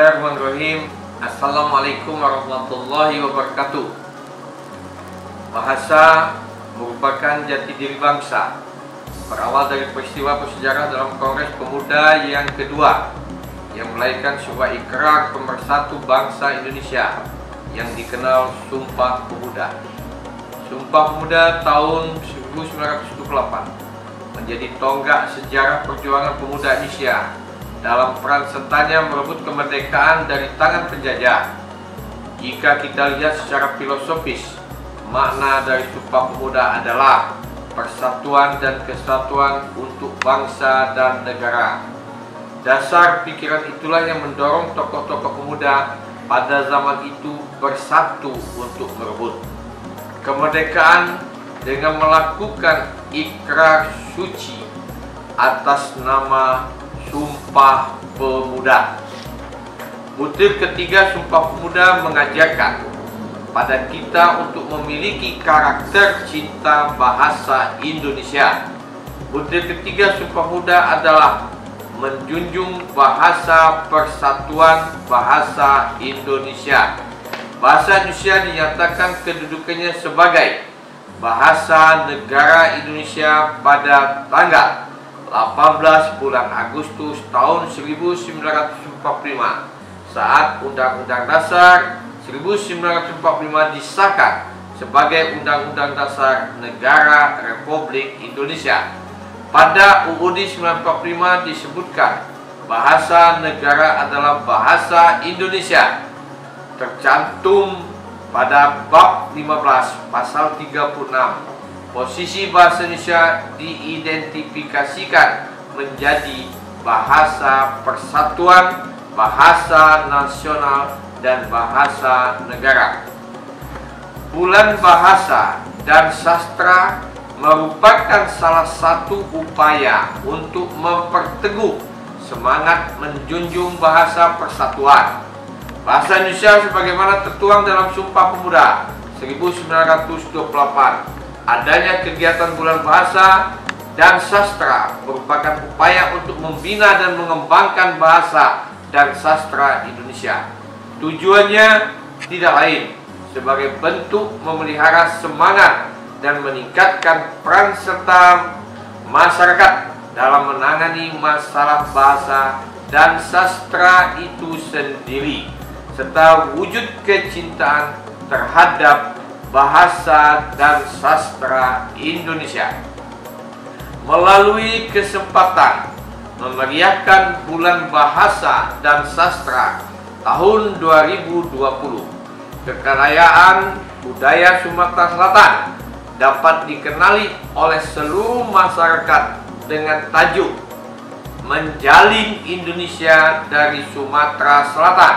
Bismillahirrahmanirrahim. Assalamualaikum warahmatullahi wabarakatuh. Bahasa merupakan jati diri bangsa. Berawal dari peristiwa bersejarah dalam Kongres Pemuda yang kedua yang melahirkan sebuah ikrar pemersatu bangsa Indonesia yang dikenal Sumpah Pemuda. Sumpah Pemuda tahun 1978 menjadi tonggak sejarah perjuangan pemuda Indonesia dalam peran sertanya merebut kemerdekaan dari tangan penjajah. Jika kita lihat secara filosofis, makna dari Sumpah Pemuda adalah persatuan dan kesatuan untuk bangsa dan negara. Dasar pikiran itulah yang mendorong tokoh-tokoh pemuda pada zaman itu bersatu untuk merebut kemerdekaan dengan melakukan ikrar suci atas nama Sumpah Pemuda. Butir ketiga Sumpah Pemuda mengajarkan pada kita untuk memiliki karakter cinta bahasa Indonesia. Butir ketiga Sumpah Pemuda adalah menjunjung bahasa persatuan bahasa Indonesia. Bahasa Indonesia dinyatakan kedudukannya sebagai bahasa negara Indonesia pada tanggal 18 bulan Agustus tahun 1945 saat Undang-Undang Dasar 1945 disahkan sebagai Undang-Undang Dasar Negara Republik Indonesia. Pada UUD 1945 disebutkan bahasa negara adalah bahasa Indonesia. Tercantum pada bab 15 pasal 36, posisi bahasa Indonesia diidentifikasikan menjadi bahasa persatuan, bahasa nasional, dan bahasa negara. Bulan Bahasa dan Sastra merupakan salah satu upaya untuk memperteguh semangat menjunjung bahasa persatuan. Bahasa Indonesia sebagaimana tertuang dalam Sumpah Pemuda 1928. Adanya kegiatan Bulan Bahasa dan Sastra merupakan upaya untuk membina dan mengembangkan bahasa dan sastra Indonesia. Tujuannya tidak lain sebagai bentuk memelihara semangat dan meningkatkan peran serta masyarakat dalam menangani masalah bahasa dan sastra itu sendiri, serta wujud kecintaan terhadap bahasa dan sastra Indonesia. Melalui kesempatan memeriahkan Bulan Bahasa dan Sastra tahun 2020, kekayaan budaya Sumatera Selatan dapat dikenali oleh seluruh masyarakat dengan tajuk Menjalin Indonesia dari Sumatera Selatan.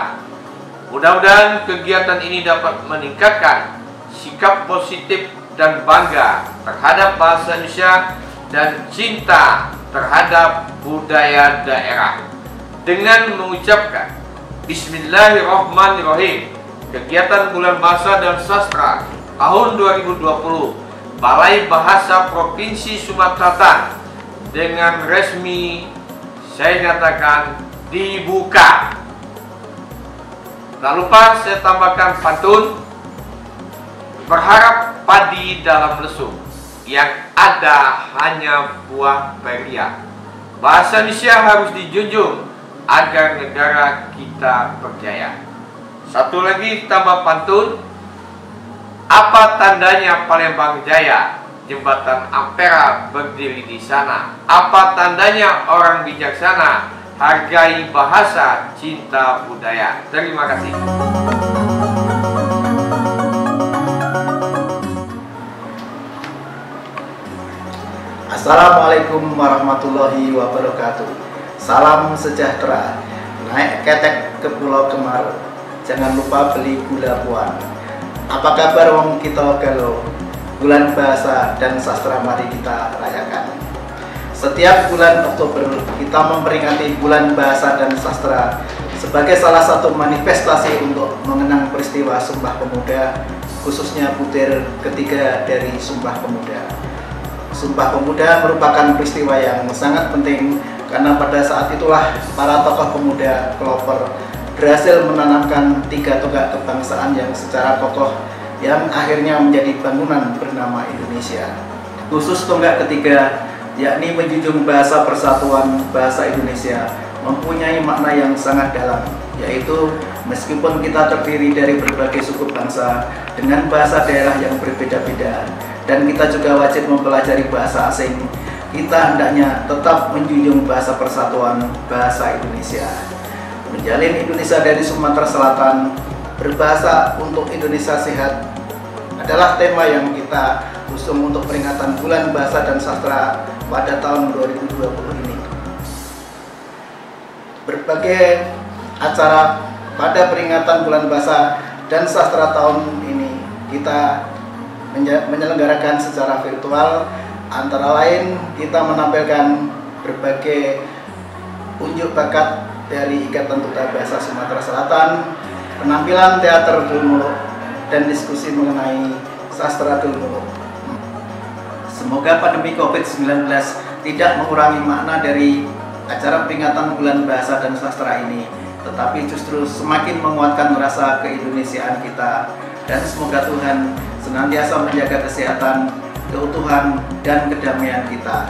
Mudah-mudahan kegiatan ini dapat meningkatkan sikap positif dan bangga terhadap bahasa Indonesia dan cinta terhadap budaya daerah. Dengan mengucapkan Bismillahirrahmanirrahim, kegiatan Bulan Bahasa dan Sastra tahun 2020 Balai Bahasa Provinsi Sumatera Selatan dengan resmi saya nyatakan dibuka. Tak lupa saya tambahkan pantun, berharap padi dalam lesung, yang ada hanya buah peria. Bahasa Indonesia harus dijunjung agar negara kita berjaya. Satu lagi tambah pantun, apa tandanya Palembang Jaya? Jembatan Ampera berdiri di sana. Apa tandanya orang bijaksana? Hargai bahasa, cinta budaya. Terima kasih. Assalamualaikum warahmatullahi wabarakatuh. Salam sejahtera. Naik ketek ke Pulau Kemarau, jangan lupa beli gula puan. Apa kabar wong kita galau? Bulan Bahasa dan Sastra mari kita rayakan. Setiap bulan Oktober kita memperingati Bulan Bahasa dan Sastra sebagai salah satu manifestasi untuk mengenang peristiwa Sumpah Pemuda, khususnya butir ketiga dari Sumpah Pemuda. Sumpah Pemuda merupakan peristiwa yang sangat penting karena pada saat itulah para tokoh pemuda pelopor berhasil menanamkan 3 tonggak kebangsaan yang secara kokoh yang akhirnya menjadi bangunan bernama Indonesia. Khusus tonggak ketiga, yakni menjunjung bahasa persatuan bahasa Indonesia, mempunyai makna yang sangat dalam, yaitu meskipun kita terdiri dari berbagai suku bangsa dengan bahasa daerah yang berbeda-beda, dan kita juga wajib mempelajari bahasa asing, kita hendaknya tetap menjunjung bahasa persatuan bahasa Indonesia. Menjalin Indonesia dari Sumatera Selatan, berbahasa untuk Indonesia sehat adalah tema yang kita usung untuk peringatan Bulan Bahasa dan Sastra pada tahun 2020 ini. Berbagai acara pada peringatan Bulan Bahasa dan Sastra tahun ini kita menyelenggarakan secara virtual, antara lain kita menampilkan berbagai unjuk bakat dari Ikatan Duta Bahasa Sumatera Selatan, penampilan teater Dulmuluk, dan diskusi mengenai sastra Dulmuluk. Semoga pandemi COVID-19 tidak mengurangi makna dari acara peringatan Bulan Bahasa dan Sastra ini, tetapi justru semakin menguatkan rasa keindonesiaan kita, dan semoga Tuhan senantiasa menjaga kesehatan, keutuhan, dan kedamaian kita.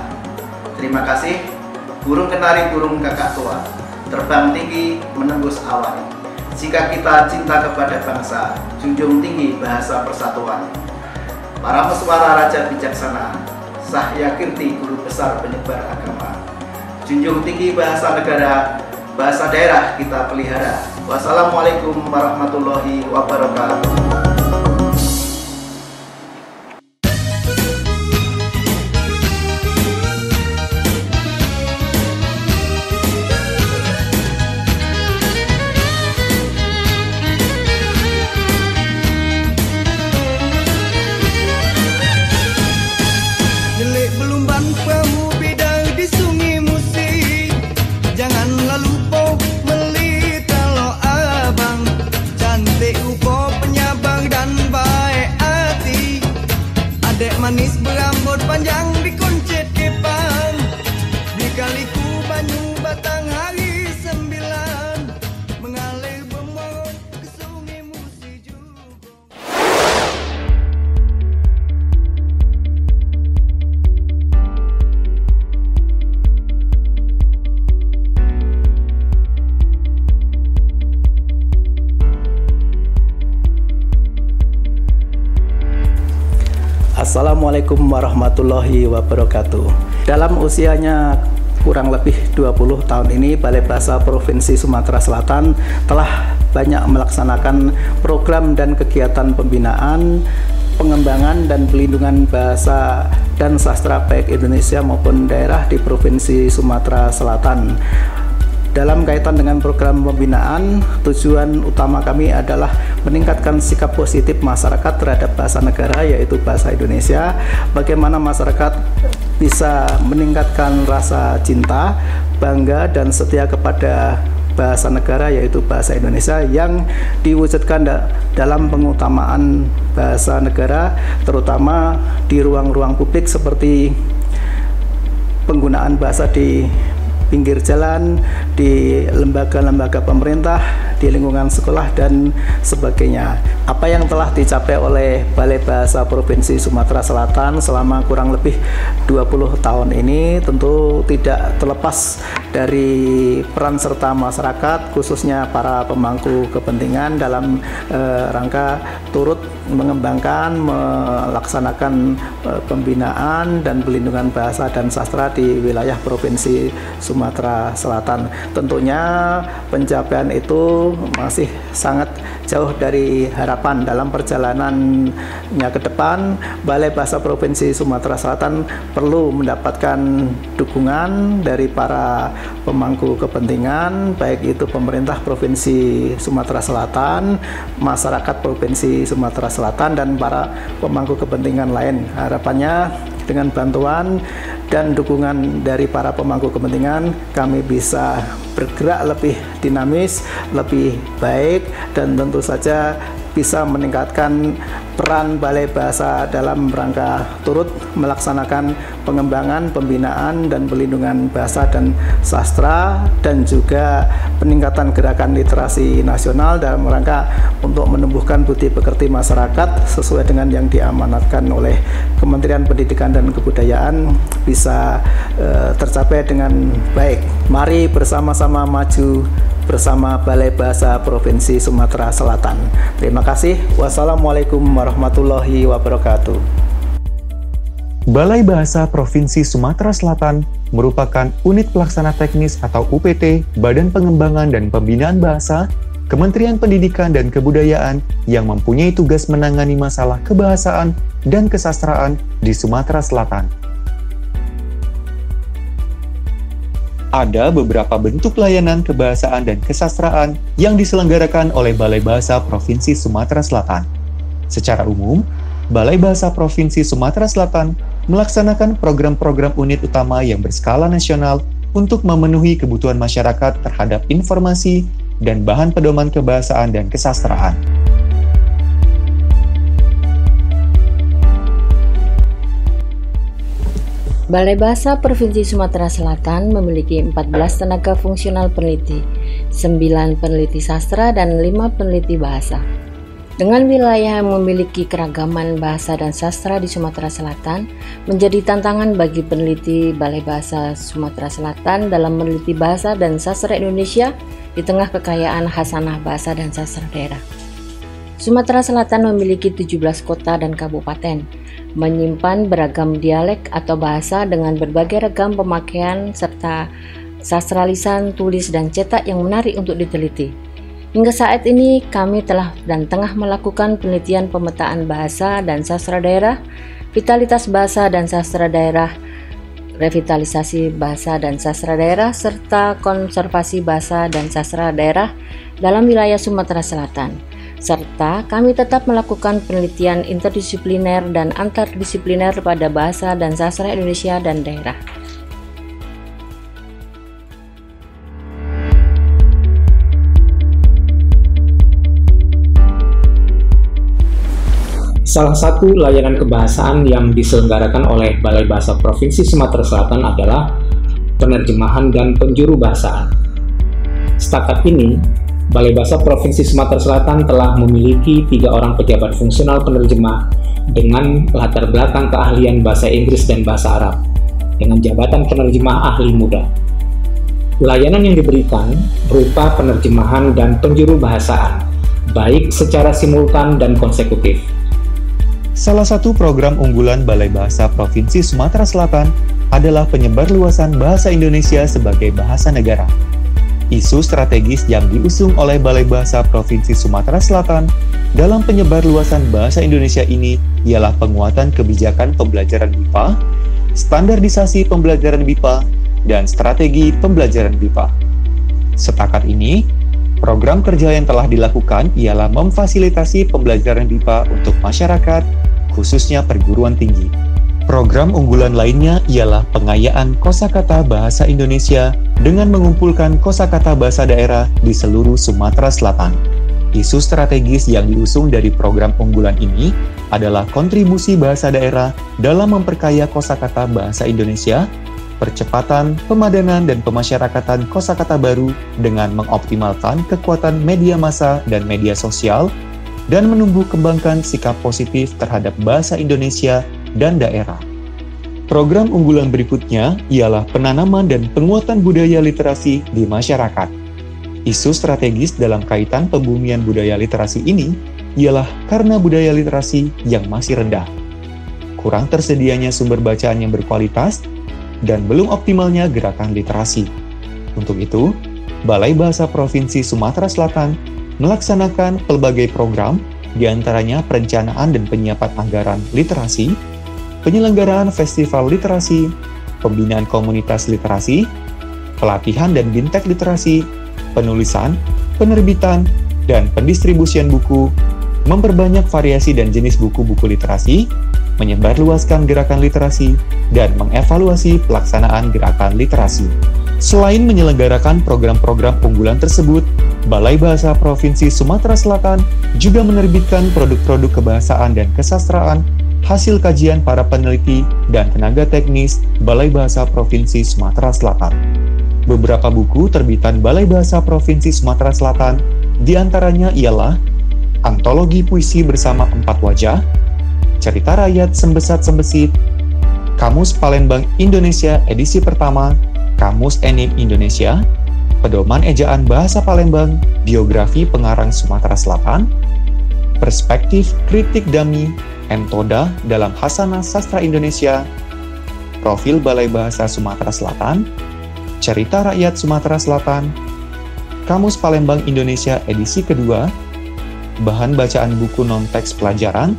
Terima kasih. Burung kenari burung kakak tua, terbang tinggi menembus awan. Jika kita cinta kepada bangsa, junjung tinggi bahasa persatuan. Para muswara raja bijaksana, Sahya Kirti guru besar penyebar agama. Junjung tinggi bahasa negara, bahasa daerah kita pelihara. Wassalamualaikum warahmatullahi wabarakatuh. Manis berambut panjang dikuncit kepang, di kaliku banyu batang hari 9, mengalir bermorot ke sungai Musi Jugong. Assalamualaikum warahmatullahi wabarakatuh. Dalam usianya kurang lebih 20 tahun ini, Balai Bahasa Provinsi Sumatera Selatan telah banyak melaksanakan program dan kegiatan pembinaan, pengembangan dan pelindungan bahasa dan sastra baik Indonesia maupun daerah di Provinsi Sumatera Selatan. Dalam kaitan dengan program pembinaan, tujuan utama kami adalah meningkatkan sikap positif masyarakat terhadap bahasa negara, yaitu bahasa Indonesia. Bagaimana masyarakat bisa meningkatkan rasa cinta, bangga, dan setia kepada bahasa negara, yaitu bahasa Indonesia, yang diwujudkan dalam pengutamaan bahasa negara, terutama di ruang-ruang publik seperti penggunaan bahasa di pinggir jalan, di lembaga-lembaga pemerintah, di lingkungan sekolah, dan sebagainya. Apa yang telah dicapai oleh Balai Bahasa Provinsi Sumatera Selatan selama kurang lebih 20 tahun ini tentu tidak terlepas dari peran serta masyarakat, khususnya para pemangku kepentingan dalam rangka turut mengembangkan, melaksanakan pembinaan dan pelindungan bahasa dan sastra di wilayah Provinsi Sumatera Selatan. Tentunya pencapaian itu masih sangat jauh dari harapan. Dalam perjalanannya ke depan, Balai Bahasa Provinsi Sumatera Selatan perlu mendapatkan dukungan dari para pemangku kepentingan, baik itu pemerintah Provinsi Sumatera Selatan, masyarakat Provinsi Sumatera Selatan, dan para pemangku kepentingan lain. Harapannya dengan bantuan dan dukungan dari para pemangku kepentingan, kami bisa bergerak lebih dinamis, lebih baik, dan tentu saja bisa meningkatkan peran Balai Bahasa dalam rangka turut melaksanakan pengembangan, pembinaan, dan pelindungan bahasa dan sastra, dan juga peningkatan gerakan literasi nasional dalam rangka untuk menumbuhkan budi pekerti masyarakat sesuai dengan yang diamanatkan oleh Kementerian Pendidikan dan Kebudayaan bisa tercapai dengan baik. Mari bersama-sama maju bersama Balai Bahasa Provinsi Sumatera Selatan. Terima kasih. Wassalamualaikum warahmatullahi wabarakatuh. Balai Bahasa Provinsi Sumatera Selatan merupakan unit pelaksana teknis atau UPT Badan Pengembangan dan Pembinaan Bahasa Kementerian Pendidikan dan Kebudayaan yang mempunyai tugas menangani masalah kebahasaan dan kesastraan di Sumatera Selatan. Ada beberapa bentuk layanan kebahasaan dan kesastraan yang diselenggarakan oleh Balai Bahasa Provinsi Sumatera Selatan. Secara umum, Balai Bahasa Provinsi Sumatera Selatan melaksanakan program-program unit utama yang berskala nasional untuk memenuhi kebutuhan masyarakat terhadap informasi dan bahan pedoman kebahasaan dan kesastraan. Balai Bahasa Provinsi Sumatera Selatan memiliki 14 tenaga fungsional peneliti, 9 peneliti sastra, dan 5 peneliti bahasa. Dengan wilayah yang memiliki keragaman bahasa dan sastra di Sumatera Selatan, menjadi tantangan bagi peneliti Balai Bahasa Sumatera Selatan dalam meneliti bahasa dan sastra Indonesia di tengah kekayaan khasanah bahasa dan sastra daerah. Sumatera Selatan memiliki 17 kota dan kabupaten, menyimpan beragam dialek atau bahasa dengan berbagai ragam pemakaian serta sastra lisan, tulis, dan cetak yang menarik untuk diteliti. Hingga saat ini kami telah dan tengah melakukan penelitian pemetaan bahasa dan sastra daerah, vitalitas bahasa dan sastra daerah, revitalisasi bahasa dan sastra daerah, serta konservasi bahasa dan sastra daerah dalam wilayah Sumatera Selatan. Serta kami tetap melakukan penelitian interdisipliner dan antardisipliner pada bahasa dan sastra Indonesia dan daerah. Salah satu layanan kebahasaan yang diselenggarakan oleh Balai Bahasa Provinsi Sumatera Selatan adalah penerjemahan dan penjuru bahasaan. Setakat ini, Balai Bahasa Provinsi Sumatera Selatan telah memiliki 3 orang pejabat fungsional penerjemah dengan latar belakang keahlian bahasa Inggris dan bahasa Arab, dengan jabatan penerjemah ahli muda. Layanan yang diberikan berupa penerjemahan dan penjuru bahasaan, baik secara simultan dan konsekutif. Salah satu program unggulan Balai Bahasa Provinsi Sumatera Selatan adalah penyebarluasan bahasa Indonesia sebagai bahasa negara. Isu strategis yang diusung oleh Balai Bahasa Provinsi Sumatera Selatan dalam penyebarluasan bahasa Indonesia ini ialah penguatan kebijakan pembelajaran BIPA, standarisasi pembelajaran BIPA, dan strategi pembelajaran BIPA. Setakat ini, program kerja yang telah dilakukan ialah memfasilitasi pembelajaran BIPA untuk masyarakat, khususnya perguruan tinggi. Program unggulan lainnya ialah pengayaan kosakata bahasa Indonesia dengan mengumpulkan kosakata bahasa daerah di seluruh Sumatera Selatan. Isu strategis yang diusung dari program unggulan ini adalah kontribusi bahasa daerah dalam memperkaya kosakata bahasa Indonesia, percepatan, pemadanan, dan pemasyarakatan kosakata baru dengan mengoptimalkan kekuatan media massa dan media sosial, dan menumbuh kembangkan sikap positif terhadap bahasa Indonesia dan daerah. Program unggulan berikutnya ialah penanaman dan penguatan budaya literasi di masyarakat. Isu strategis dalam kaitan pembumian budaya literasi ini ialah karena budaya literasi yang masih rendah, kurang tersedianya sumber bacaan yang berkualitas, dan belum optimalnya gerakan literasi. Untuk itu, Balai Bahasa Provinsi Sumatera Selatan melaksanakan pelbagai program, diantaranya perencanaan dan penyiapan anggaran literasi, penyelenggaraan festival literasi, pembinaan komunitas literasi, pelatihan dan bintek literasi, penulisan, penerbitan, dan pendistribusian buku, memperbanyak variasi dan jenis buku-buku literasi, menyebarluaskan gerakan literasi, dan mengevaluasi pelaksanaan gerakan literasi. Selain menyelenggarakan program-program unggulan tersebut, Balai Bahasa Provinsi Sumatera Selatan juga menerbitkan produk-produk kebahasaan dan kesastraan hasil kajian para peneliti dan tenaga teknis Balai Bahasa Provinsi Sumatera Selatan. Beberapa buku terbitan Balai Bahasa Provinsi Sumatera Selatan diantaranya ialah Antologi Puisi Bersama Empat Wajah, Cerita Rakyat Sembesat-Sembesit, Kamus Palembang Indonesia edisi pertama, Kamus Enim Indonesia, Pedoman Ejaan Bahasa Palembang, Biografi Pengarang Sumatera Selatan, Perspektif Kritik Dami, Entoda dalam Hasanah Sastra Indonesia, Profil Balai Bahasa Sumatera Selatan, Cerita Rakyat Sumatera Selatan, Kamus Palembang Indonesia edisi kedua, Bahan bacaan buku non-teks pelajaran,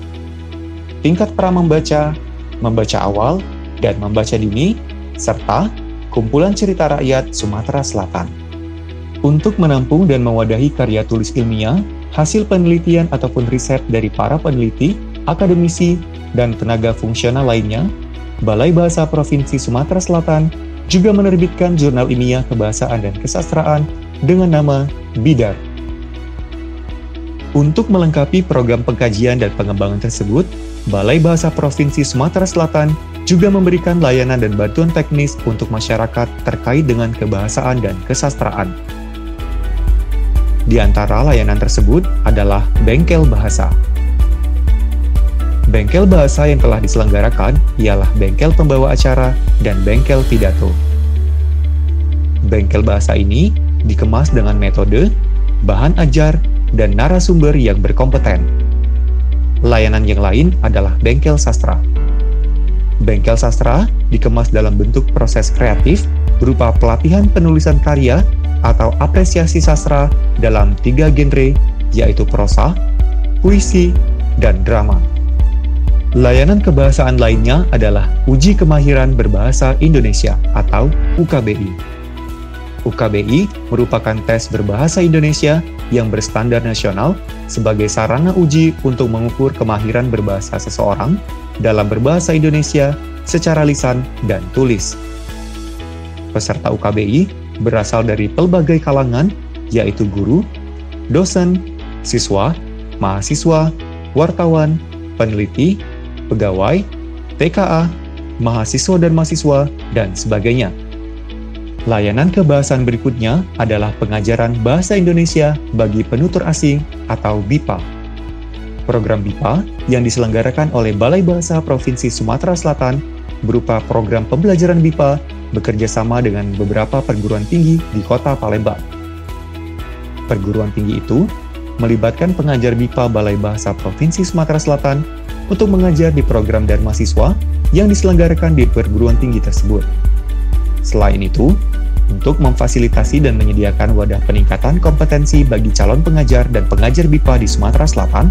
Tingkat Pramembaca, Membaca Awal, dan Membaca Dini, serta Kumpulan Cerita Rakyat Sumatera Selatan. Untuk menampung dan mewadahi karya tulis ilmiah, hasil penelitian ataupun riset dari para peneliti, akademisi, dan tenaga fungsional lainnya, Balai Bahasa Provinsi Sumatera Selatan juga menerbitkan jurnal ilmiah kebahasaan dan kesastraan dengan nama BIDAR. Untuk melengkapi program pengkajian dan pengembangan tersebut, Balai Bahasa Provinsi Sumatera Selatan juga memberikan layanan dan bantuan teknis untuk masyarakat terkait dengan kebahasaan dan kesastraan. Di antara layanan tersebut adalah Bengkel Bahasa. Bengkel bahasa yang telah diselenggarakan ialah Bengkel Pembawa Acara dan Bengkel Pidato. Bengkel bahasa ini dikemas dengan metode, bahan ajar, dan narasumber yang berkompeten. Layanan yang lain adalah Bengkel Sastra. Bengkel Sastra dikemas dalam bentuk proses kreatif berupa pelatihan penulisan karya atau apresiasi sastra dalam 3 genre, yaitu prosa, puisi, dan drama. Layanan kebahasaan lainnya adalah Uji Kemahiran Berbahasa Indonesia atau UKBI. UKBI merupakan tes berbahasa Indonesia yang berstandar nasional sebagai sarana uji untuk mengukur kemahiran berbahasa seseorang dalam berbahasa Indonesia secara lisan dan tulis. Peserta UKBI berasal dari pelbagai kalangan, yaitu guru, dosen, siswa, mahasiswa, wartawan, peneliti, pegawai, TKA, mahasiswa dan mahasiswa, dan sebagainya. Layanan kebahasaan berikutnya adalah pengajaran bahasa Indonesia bagi penutur asing atau BIPA. Program BIPA yang diselenggarakan oleh Balai Bahasa Provinsi Sumatera Selatan berupa program pembelajaran BIPA bekerja sama dengan beberapa perguruan tinggi di kota Palembang. Perguruan tinggi itu melibatkan pengajar BIPA Balai Bahasa Provinsi Sumatera Selatan untuk mengajar di program Dharma Siswa yang diselenggarakan di perguruan tinggi tersebut. Selain itu, untuk memfasilitasi dan menyediakan wadah peningkatan kompetensi bagi calon pengajar dan pengajar BIPA di Sumatera Selatan,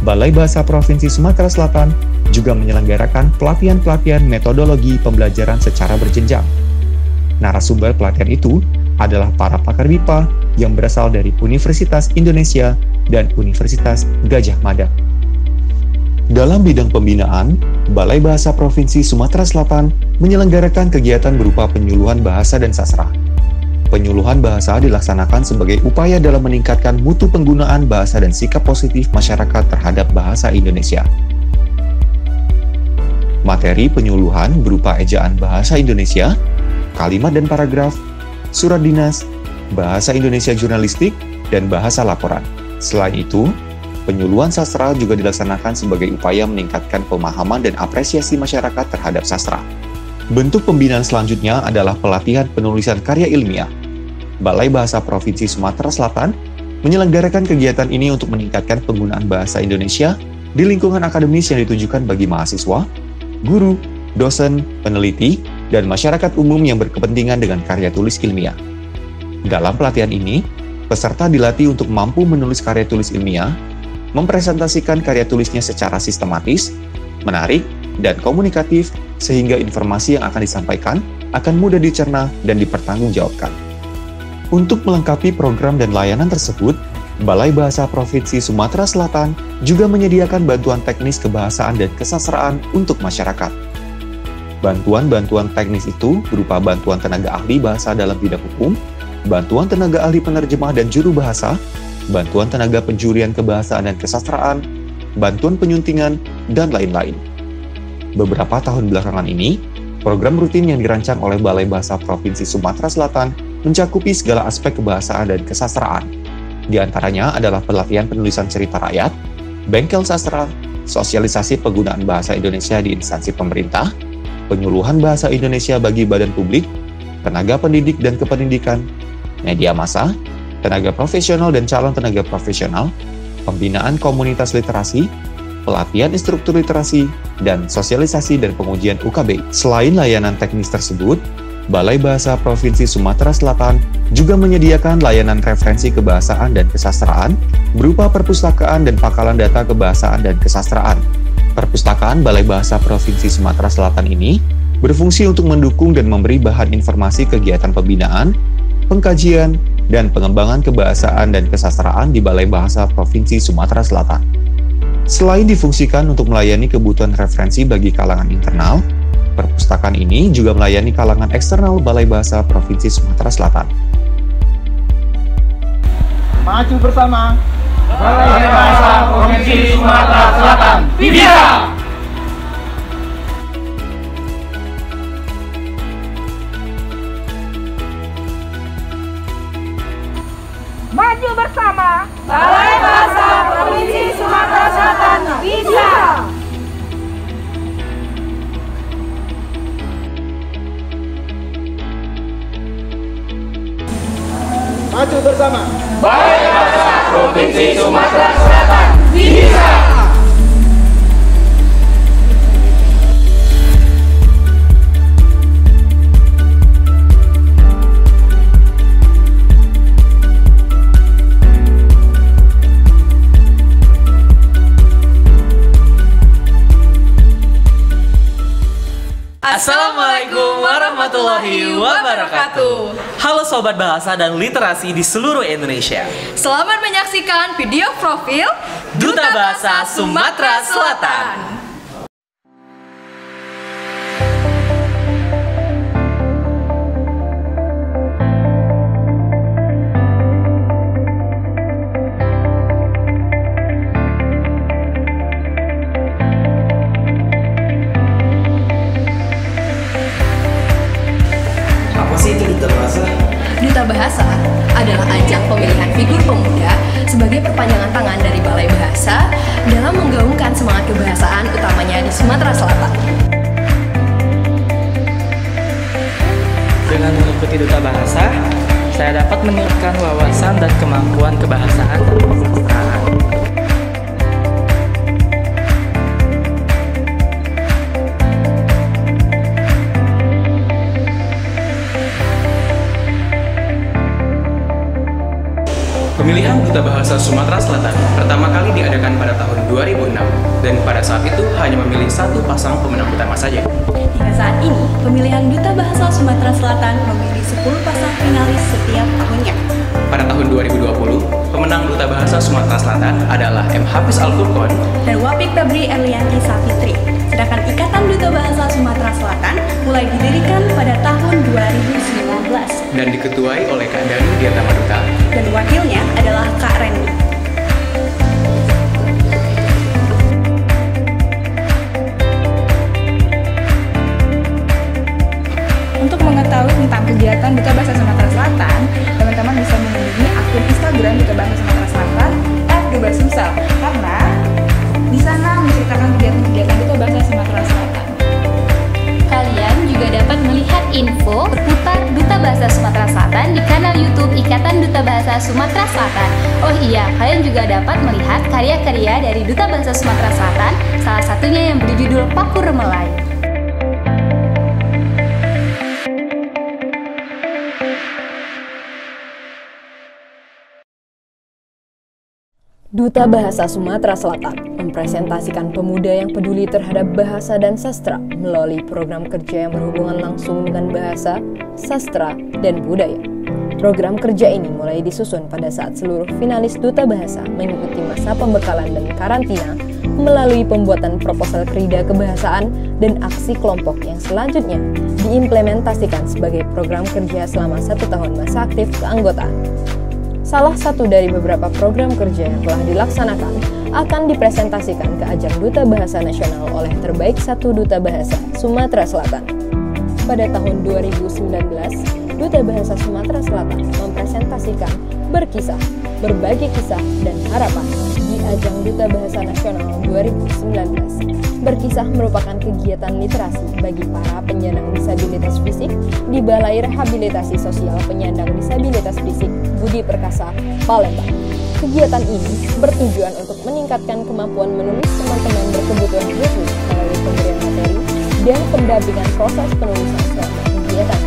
Balai Bahasa Provinsi Sumatera Selatan juga menyelenggarakan pelatihan-pelatihan metodologi pembelajaran secara berjenjang. Narasumber pelatihan itu adalah para pakar BIPA yang berasal dari Universitas Indonesia dan Universitas Gadjah Mada. Dalam bidang pembinaan, Balai Bahasa Provinsi Sumatera Selatan menyelenggarakan kegiatan berupa penyuluhan bahasa dan sastra. Penyuluhan bahasa dilaksanakan sebagai upaya dalam meningkatkan mutu penggunaan bahasa dan sikap positif masyarakat terhadap bahasa Indonesia. Materi penyuluhan berupa ejaan bahasa Indonesia, kalimat dan paragraf, surat dinas, bahasa Indonesia jurnalistik, dan bahasa laporan. Selain itu, penyuluhan sastra juga dilaksanakan sebagai upaya meningkatkan pemahaman dan apresiasi masyarakat terhadap sastra. Bentuk pembinaan selanjutnya adalah pelatihan penulisan karya ilmiah. Balai Bahasa Provinsi Sumatera Selatan menyelenggarakan kegiatan ini untuk meningkatkan penggunaan bahasa Indonesia di lingkungan akademis yang ditujukan bagi mahasiswa, guru, dosen, peneliti, dan masyarakat umum yang berkepentingan dengan karya tulis ilmiah. Dalam pelatihan ini, peserta dilatih untuk mampu menulis karya tulis ilmiah, mempresentasikan karya tulisnya secara sistematis, menarik, dan komunikatif sehingga informasi yang akan disampaikan akan mudah dicerna dan dipertanggungjawabkan. Untuk melengkapi program dan layanan tersebut, Balai Bahasa Provinsi Sumatera Selatan juga menyediakan bantuan teknis kebahasaan dan kesastraan untuk masyarakat. Bantuan-bantuan teknis itu berupa bantuan tenaga ahli bahasa dalam bidang hukum, bantuan tenaga ahli penerjemah dan juru bahasa, bantuan tenaga penjurian kebahasaan dan kesastraan, bantuan penyuntingan, dan lain-lain. Beberapa tahun belakangan ini, program rutin yang dirancang oleh Balai Bahasa Provinsi Sumatera Selatan mencakupi segala aspek kebahasaan dan kesastraan. Di antaranya adalah pelatihan penulisan cerita rakyat, bengkel sastra, sosialisasi penggunaan bahasa Indonesia di instansi pemerintah, penyuluhan bahasa Indonesia bagi badan publik, tenaga pendidik dan kependidikan, media massa, tenaga profesional dan calon tenaga profesional, pembinaan komunitas literasi, pelatihan instruktur literasi, dan sosialisasi dan pengujian UKB. Selain layanan teknis tersebut, Balai Bahasa Provinsi Sumatera Selatan juga menyediakan layanan referensi kebahasaan dan kesastraan berupa perpustakaan dan pangkalan data kebahasaan dan kesastraan. Perpustakaan Balai Bahasa Provinsi Sumatera Selatan ini berfungsi untuk mendukung dan memberi bahan informasi kegiatan pembinaan, pengkajian, dan pengembangan kebahasaan dan kesastraan di Balai Bahasa Provinsi Sumatera Selatan. Selain difungsikan untuk melayani kebutuhan referensi bagi kalangan internal, perpustakaan ini juga melayani kalangan eksternal Balai Bahasa Provinsi Sumatera Selatan. Maju bersama Balai Bahasa Provinsi Sumatera Selatan. Bisa! Maju bersama Balai Bahasa Provinsi Sumatera Selatan. Bisa! Maju bersama Balai Bahasa Provinsi Sumatera Selatan. Bisa! Assalamualaikum warahmatullahi wabarakatuh. Halo Sobat Bahasa dan Literasi di seluruh Indonesia. Selamat menyaksikan video profil Duta Bahasa Sumatera Selatan. Duta Bahasa adalah ajang pemilihan figur pemuda sebagai perpanjangan tangan dari Balai Bahasa dalam menggaungkan semangat kebahasaan utamanya di Sumatera Selatan. Dengan mengikuti Duta Bahasa, saya dapat meningkatkan wawasan dan kemampuan kebahasaan dan kesastraan. Pemilihan Duta Bahasa Sumatera Selatan pertama kali diadakan pada tahun 2006 dan pada saat itu hanya memilih satu pasang pemenang utama saja. Hingga saat ini, pemilihan Duta Bahasa Sumatera Selatan memilih 10 pasang finalis setiap tahunnya. Pada tahun 2020, pemenang Duta Bahasa Sumatera Selatan adalah M. Hafiz Al-Furqon dan Wapik Febri Elianti Safitri. Sedangkan Ikatan Duta Bahasa Sumatera Selatan mulai didirikan pada tahun 2019 dan diketuai oleh Kak Danu Diatama Duta dan wakilnya adalah Kak Randy. Untuk mengetahui tentang kegiatan Duta Bahasa Sumatera Selatan, teman-teman bisa mengunjungi akun Instagram Duta Bahasa Sumatera Selatan @dubasumsel karena di sana menceritakan kegiatan-kegiatan Duta Bahasa Sumatera Selatan. Kalian juga dapat melihat info seputar Duta Bahasa Sumatera Selatan di kanal YouTube Ikatan Duta Bahasa Sumatera Selatan. Oh iya, kalian juga dapat melihat karya-karya dari Duta Bahasa Sumatera Selatan, salah satunya yang berjudul Paku Remelai. Duta Bahasa Sumatera Selatan mempresentasikan pemuda yang peduli terhadap bahasa dan sastra melalui program kerja yang berhubungan langsung dengan bahasa, sastra, dan budaya. Program kerja ini mulai disusun pada saat seluruh finalis Duta Bahasa mengikuti masa pembekalan dan karantina melalui pembuatan proposal kerida kebahasaan dan aksi kelompok yang selanjutnya diimplementasikan sebagai program kerja selama 1 tahun masa aktif keanggotaan. Salah satu dari beberapa program kerja yang telah dilaksanakan akan dipresentasikan ke ajang Duta Bahasa Nasional oleh terbaik 1 Duta Bahasa Sumatera Selatan. Pada tahun 2019, Duta Bahasa Sumatera Selatan mempresentasikan Berkisah, Berbagi Kisah dan Harapan di ajang Duta Bahasa Nasional 2019. Berkisah merupakan kegiatan literasi bagi para penyandang disabilitas fisik di Balai Rehabilitasi Sosial Penyandang Disabilitas Fisik Budi Perkasa, Palembang. Kegiatan ini bertujuan untuk meningkatkan kemampuan menulis teman-teman berkebutuhan khusus melalui pemberian materi dan pendampingan proses penulisan selama kegiatan.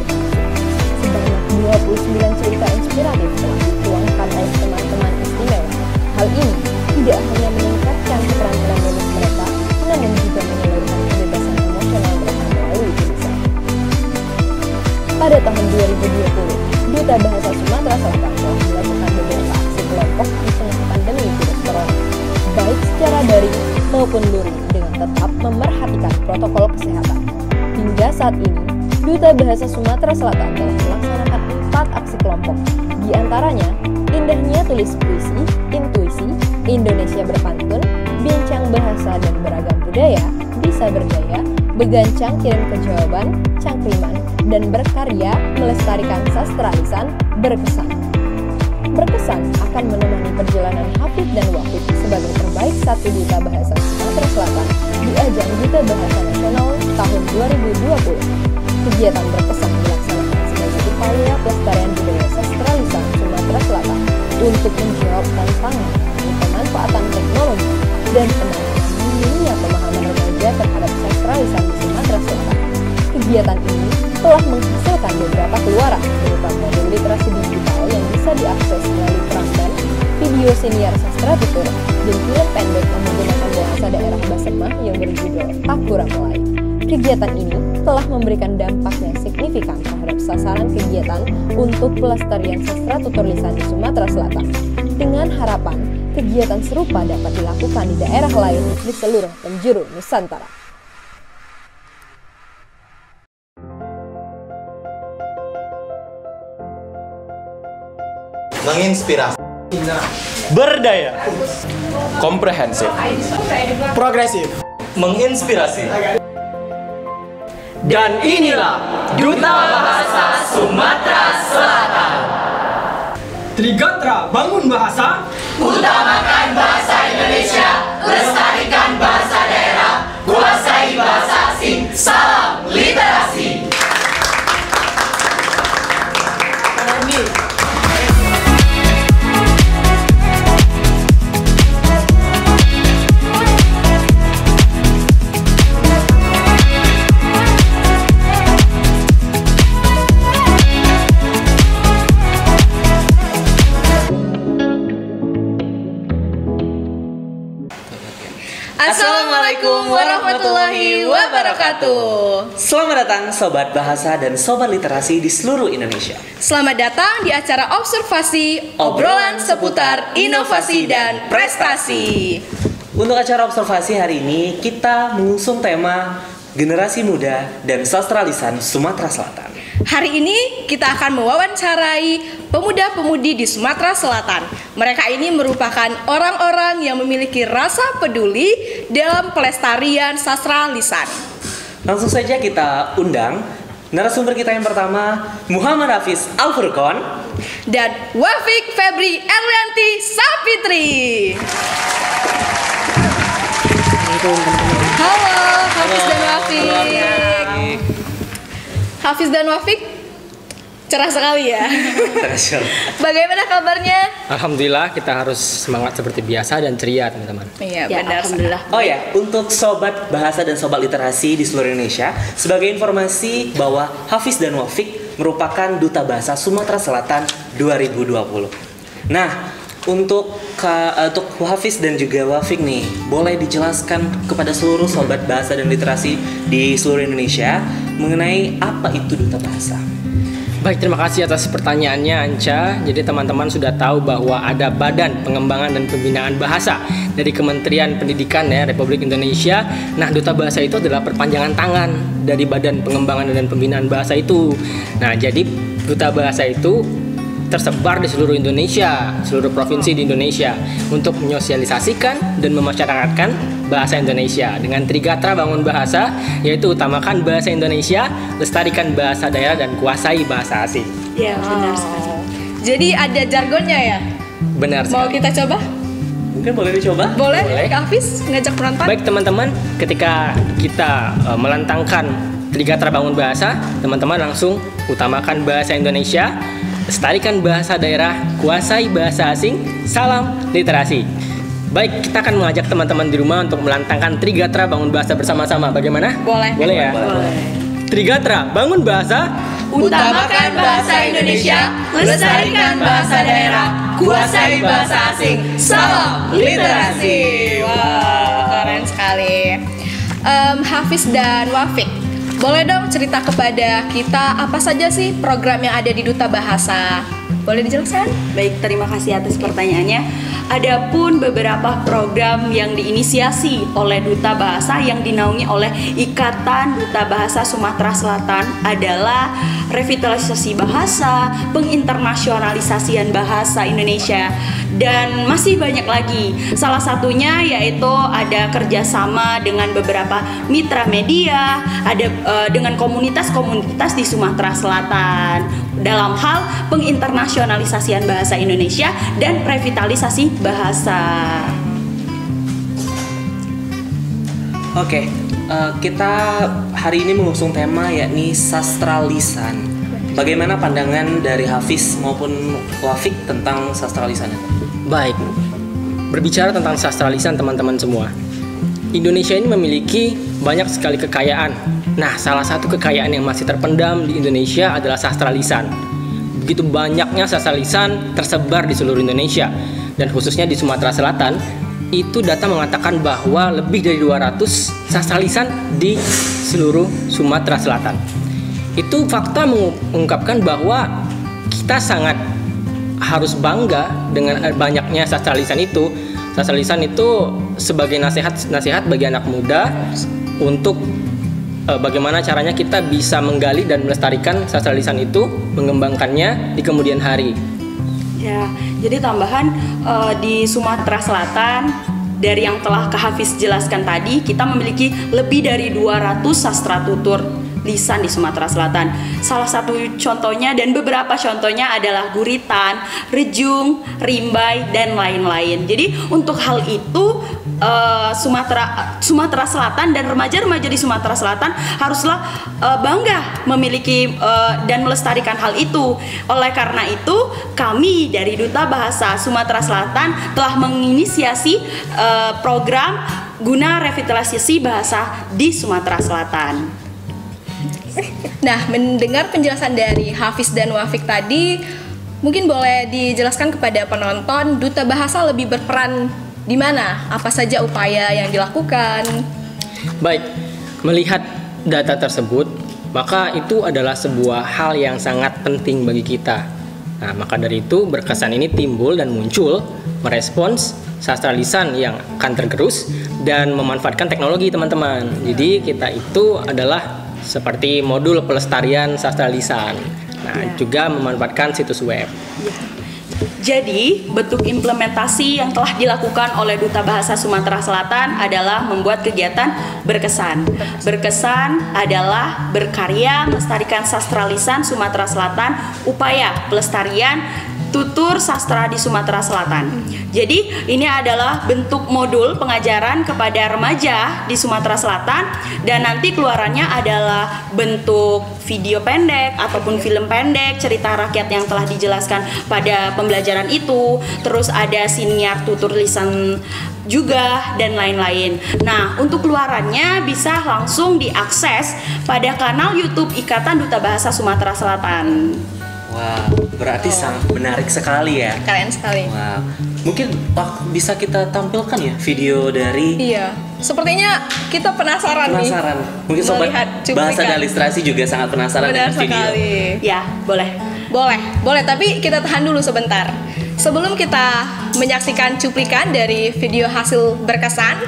Sebanyak 29 cerita inspiratif telah dituangkan oleh teman-teman istimewa. Hal ini tidak hanya meningkatkan keterampilan menulis mereka, namun juga menyalurkan kebebasan emosional mereka melalui tulisan. Pada tahun 2020, Duta Bahasa Sumatera Selatan telah melakukan beberapa aksi kelompok di tengah pandemi virus corona, baik secara daring maupun luring dengan tetap memerhatikan protokol kesehatan. Hingga saat ini, Duta Bahasa Sumatera Selatan telah melaksanakan 4 aksi kelompok, di antaranya Indahnya Tulis Puisi, Intuisi, Indonesia Berpantun, Bincang Bahasa dan Beragam Budaya, Bisa Bergaya, Begancang Kirim Kejawaban, Cangkriman, dan Berkarya Melestarikan Sastra Lisan Berkesan. Berkesan akan menemani perjalanan Hafid dan Wafid sebagai terbaik 1 Duta Bahasa Sumatera Selatan di ajang Duta Bahasa Nasional tahun 2020. Kegiatan Berkesan dilaksanakan sebagai upaya pelestarian budaya sastra lisan Sumatera Selatan untuk menjawab tantangan pemanfaatan teknologi dan penanganan minimnya pemahaman remaja terhadap sastra lisan di Sumatera Selatan. Kegiatan ini telah menghasilkan beberapa keluaran berupa modul literasi digital yang bisa diakses melalui peramban, video senior sastra tutur, dan film pendek yang menggunakan bahasa daerah Basemah yang berjudul Takura Melayu. Kegiatan ini telah memberikan dampak yang signifikan terhadap sasaran kegiatan untuk pelestarian sastra tutur lisan di Sumatera Selatan. Dengan harapan, kegiatan serupa dapat dilakukan di daerah lain di seluruh penjuru Nusantara. Menginspirasi, berdaya, komprehensif, progresif, menginspirasi. dan inilah Duta Bahasa Sumatera Selatan. Trigotra bangun bahasa, Utamakan bahasa Indonesia, lestarikan bahasa daerah, kuasai bahasa asing, salam literasi. Assalamualaikum warahmatullahi wabarakatuh. Selamat datang Sobat Bahasa dan Sobat Literasi di seluruh Indonesia. Selamat datang di acara observasi obrolan seputar inovasi dan prestasi. Untuk acara observasi hari ini kita mengusung tema Generasi Muda dan Sastra Lisan Sumatera Selatan. Hari ini kita akan mewawancarai pemuda-pemudi di Sumatera Selatan. Mereka ini merupakan orang-orang yang memiliki rasa peduli dalam pelestarian sastra lisan. Langsung saja kita undang narasumber kita yang pertama, Muhammad Hafiz Al-Furqon dan Wafik Febri Erlianti Sapitri. Halo, Hafiz dan Wafik. Hafiz dan Wafik, cerah sekali ya. Bagaimana kabarnya? Alhamdulillah, kita harus semangat seperti biasa dan ceria, teman-teman. Iya, benar. Alhamdulillah. Oh ya, untuk Sobat Bahasa dan Sobat Literasi di seluruh Indonesia, sebagai informasi bahwa Hafiz dan Wafik merupakan Duta Bahasa Sumatera Selatan 2020. Nah, untuk Hafiz dan juga Wafik nih, boleh dijelaskan kepada seluruh Sobat Bahasa dan Literasi di seluruh Indonesia mengenai apa itu Duta Bahasa? Baik, terima kasih atas pertanyaannya Anca. Jadi teman-teman sudah tahu bahwa ada Badan Pengembangan dan Pembinaan Bahasa dari Kementerian Pendidikan ya Republik Indonesia. Nah, Duta Bahasa itu adalah perpanjangan tangan dari Badan Pengembangan dan Pembinaan Bahasa itu. Nah, jadi Duta Bahasa itu tersebar di seluruh Indonesia, seluruh provinsi di Indonesia untuk menyosialisasikan dan memasyarakatkan bahasa Indonesia dengan Trigatra Bangun Bahasa, yaitu utamakan bahasa Indonesia, lestarikan bahasa daerah, dan kuasai bahasa asing. Ya, benar sekali. Jadi ada jargonnya ya? Benar sekali. Mau kita coba? Mungkin boleh dicoba? Boleh. Kak Hafiz ngajak penonton. Baik teman-teman, ketika kita melantangkan Trigatra Bangun Bahasa, teman-teman langsung utamakan bahasa Indonesia, lestarikan bahasa daerah, kuasai bahasa asing, salam literasi. Baik, kita akan mengajak teman-teman di rumah untuk melantangkan Trigatra Bangun Bahasa bersama-sama. Bagaimana? Boleh. Boleh ya? Boleh. Trigatra Bangun Bahasa, utamakan bahasa Indonesia, lestarikan bahasa daerah, kuasai bahasa asing, salam literasi. Wow, keren sekali. Hafiz dan Wafik, boleh dong cerita kepada kita apa saja sih program yang ada di Duta Bahasa? Boleh dijelaskan? Baik, terima kasih atas pertanyaannya. Adapun beberapa program yang diinisiasi oleh Duta Bahasa yang dinaungi oleh Ikatan Duta Bahasa Sumatera Selatan adalah revitalisasi bahasa, penginternasionalisasian bahasa Indonesia, dan masih banyak lagi. Salah satunya yaitu ada kerjasama dengan beberapa mitra media, ada dengan komunitas-komunitas di Sumatera Selatan dalam hal penginternasionalisasian bahasa Indonesia dan revitalisasi bahasa. Oke, kita hari ini mengusung tema yakni sastra lisan. Bagaimana pandangan dari Hafiz maupun Wafik tentang sastra lisan? Baik, berbicara tentang sastra lisan teman-teman semua, Indonesia ini memiliki banyak sekali kekayaan. Nah, salah satu kekayaan yang masih terpendam di Indonesia adalah sastra lisan. Begitu banyaknya sastra lisan tersebar di seluruh Indonesia, dan khususnya di Sumatera Selatan. Itu data mengatakan bahwa lebih dari 200 sastra lisan di seluruh Sumatera Selatan. Itu fakta mengungkapkan bahwa kita sangat harus bangga dengan banyaknya sastra lisan itu. Sastra lisan itu sebagai nasihat bagi anak muda untuk bagaimana caranya kita bisa menggali dan melestarikan sastra lisan itu, mengembangkannya di kemudian hari. Ya, jadi tambahan di Sumatera Selatan dari yang telah Kak Hafiz jelaskan tadi, kita memiliki lebih dari 200 sastra tutur lisan di Sumatera Selatan. Salah satu contohnya dan beberapa contohnya adalah guritan, rejung, rimbai, dan lain-lain. Jadi untuk hal itu Sumatera Selatan dan remaja-remaja di Sumatera Selatan haruslah bangga memiliki dan melestarikan hal itu. Oleh karena itu, kami dari Duta Bahasa Sumatera Selatan telah menginisiasi program guna revitalisasi bahasa di Sumatera Selatan. Nah, mendengar penjelasan dari Hafiz dan Wafik tadi, mungkin boleh dijelaskan kepada penonton Duta Bahasa lebih berperan di mana? Apa saja upaya yang dilakukan? Baik, melihat data tersebut, maka itu adalah sebuah hal yang sangat penting bagi kita. Nah, maka dari itu berkesan ini timbul dan muncul merespons sastra lisan yang akan tergerus dan memanfaatkan teknologi teman-teman. Jadi kita itu adalah seperti modul pelestarian sastra lisan. Nah, juga memanfaatkan situs web. Jadi, bentuk implementasi yang telah dilakukan oleh Duta Bahasa Sumatera Selatan adalah membuat kegiatan berkesan. Berkesan adalah berkarya melestarikan sastra lisan Sumatera Selatan, upaya pelestarian tutur sastra di Sumatera Selatan. Jadi ini adalah bentuk modul pengajaran kepada remaja di Sumatera Selatan, dan nanti keluarannya adalah bentuk video pendek ataupun film pendek cerita rakyat yang telah dijelaskan pada pembelajaran itu. Terus ada siniar tutur lisan juga dan lain-lain. Nah, untuk keluarannya bisa langsung diakses pada kanal YouTube Ikatan Duta Bahasa Sumatera Selatan. Wah, berarti sangat menarik sekali ya. Keren sekali. Wah, mungkin bisa kita tampilkan ya video dari Sepertinya kita penasaran nih. Mungkin sobat melihat bahasa dan ilustrasi juga sangat penasaran Benar dengan video. sekali. Ya, boleh. Boleh, tapi kita tahan dulu sebentar. Sebelum kita menyaksikan cuplikan dari video hasil berkesan,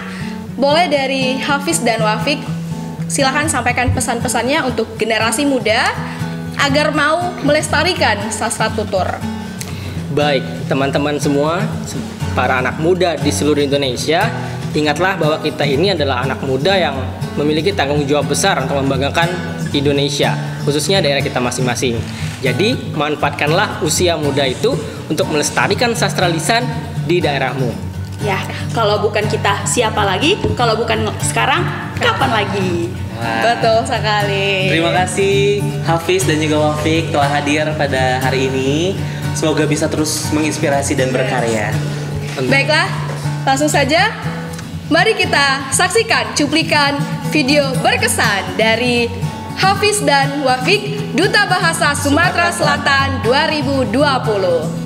boleh dari Hafiz dan Wafik silakan sampaikan pesan-pesannya untuk generasi muda agar mau melestarikan sastra tutur. Baik, teman-teman semua, para anak muda di seluruh Indonesia, ingatlah bahwa kita ini adalah anak muda yang memiliki tanggung jawab besar untuk membanggakan Indonesia, khususnya daerah kita masing-masing. Jadi, manfaatkanlah usia muda itu untuk melestarikan sastra lisan di daerahmu. Ya, kalau bukan kita, siapa lagi? Kalau bukan sekarang, kapan lagi? Betul sekali. Terima kasih Hafiz dan juga Wafik telah hadir pada hari ini. Semoga bisa terus menginspirasi dan berkarya. Baiklah, langsung saja mari kita saksikan cuplikan video berkesan dari Hafiz dan Wafik, Duta Bahasa Sumatera Selatan 2020.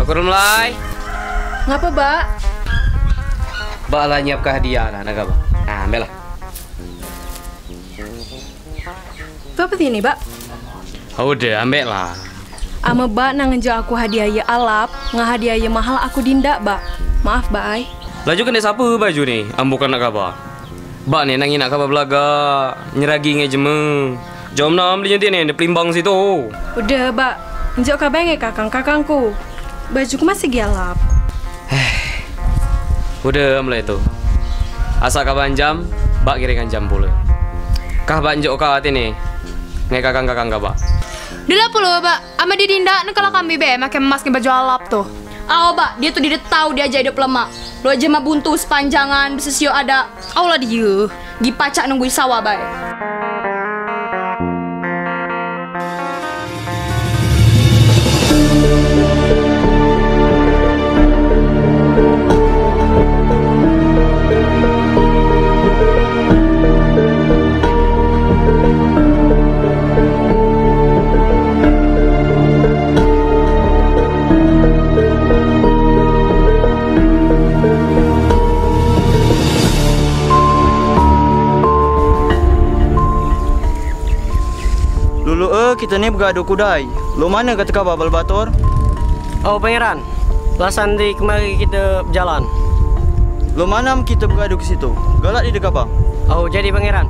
Kurang mulai. Ngapa, Mbak? Mbak lah nyiap ke hadiah lah, naga, Mbak. Nah, ambil lah. Itu apa ini, Mbak? Udah, ambil lah. Ama Mbak nang ngejo aku hadiah alap, ngahadiah mahal aku dinda, Mbak. Maaf, Mbak ai. Laju kan siapa baju nih? Bukan nak apa? Mbak nih nangin nak apa belaga, nyeragi ngejeme. Jom nam dia nih, di pelimbang situ. Udah, Mbak. Ngejo kabenge kakang-kakangku. Bajuku masih gelap. Udah mulai itu. Asa kaban jam, Mbak kirimkan jam pula. Kah banjok kah ini? Ngai kakang-kakang kah, Mbak? Dila puluh, Mbak. Ama di dinda kalau kami be make emas ke baju alap tuh. Aw, Mbak, dia tuh tidak tahu dia aja hidup lemak. Lo aja mah buntu sepanjangan besesio ada. Allah dia. Dipacak nungguin sawah, bae. Kita ni bergaduh kudai. Lo mana kata kau babal bator? Oh, Pangeran. Lasan di kemari kita berjalan. Lo mana kita bergaduh ke situ? Galak di dekat apa? Oh, jadi Pangeran.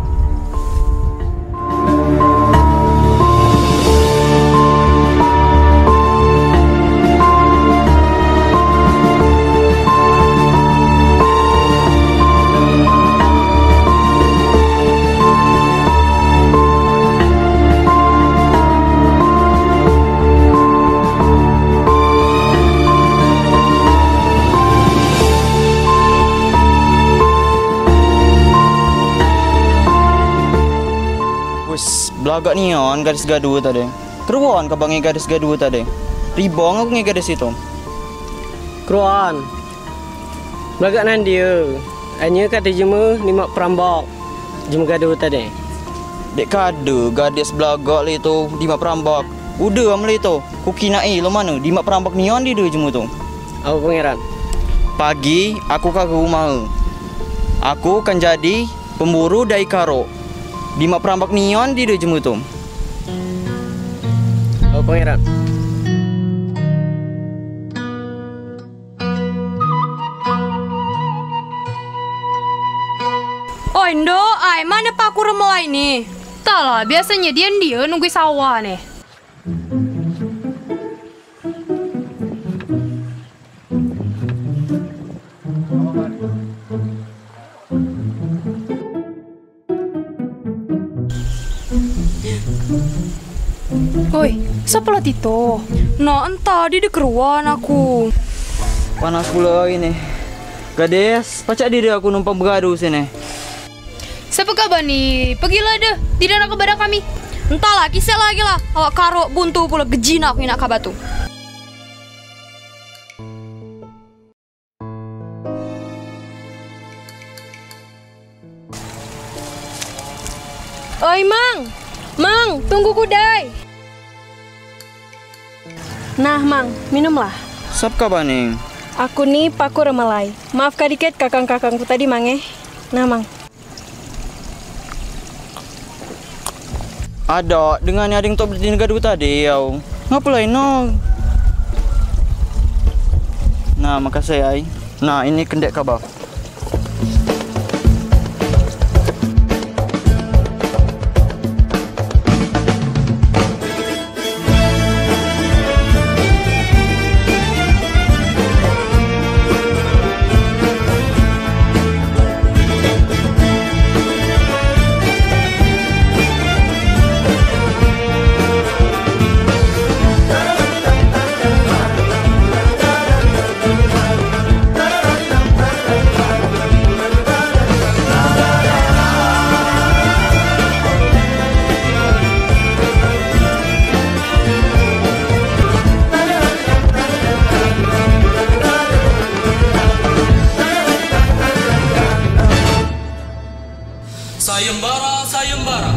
Belagak ni on garis gaduh tadi. Keruan ke bangi garis gaduh tadi. Ribong aku ngi garis itu. Keruan. Belagak nan dia. Hanya kata jema 5 perambak. Jema gaduh tadi. Dek kade gadis belagak li tu 5 perambak. Udah amli tu. Ku kinai lo mana 5 perambak ni on di dia jema tu. Apa Pangeran? Pagi aku ke rumah. Aku kan jadi pemburu dai karo. 5 perambak neon di dia jemu tu. Oh, Pangeran. Oh, Indo, ai mana Pak aku remulai ni? Tak lah, biasanya dia nunggu sawah nih. Oi, siapa lah Tito? Nah, entah dia keruan aku. Panas pula ini. Gadis, pacak diri aku numpang bergaduh sini. Siapa kabar nih? Pergilah deh, tidak nak kepada kami. Entahlah, kisah lagi lah. Awak karo buntu pula gejina aku nak kabar tu. Oi, Mang. Mang, tunggu kudai. Nah, Mang, minumlah. Sap kabar nih? Aku nih Paku Remalai. Maafkan dikit kakang-kakangku tadi, Mang Nah, Mang. Ada, dengan yang top di negara tadi, yau. Ngapain no? Nah, makasih ai. Nah, ini kendek kabar. Sayembara, sayembara.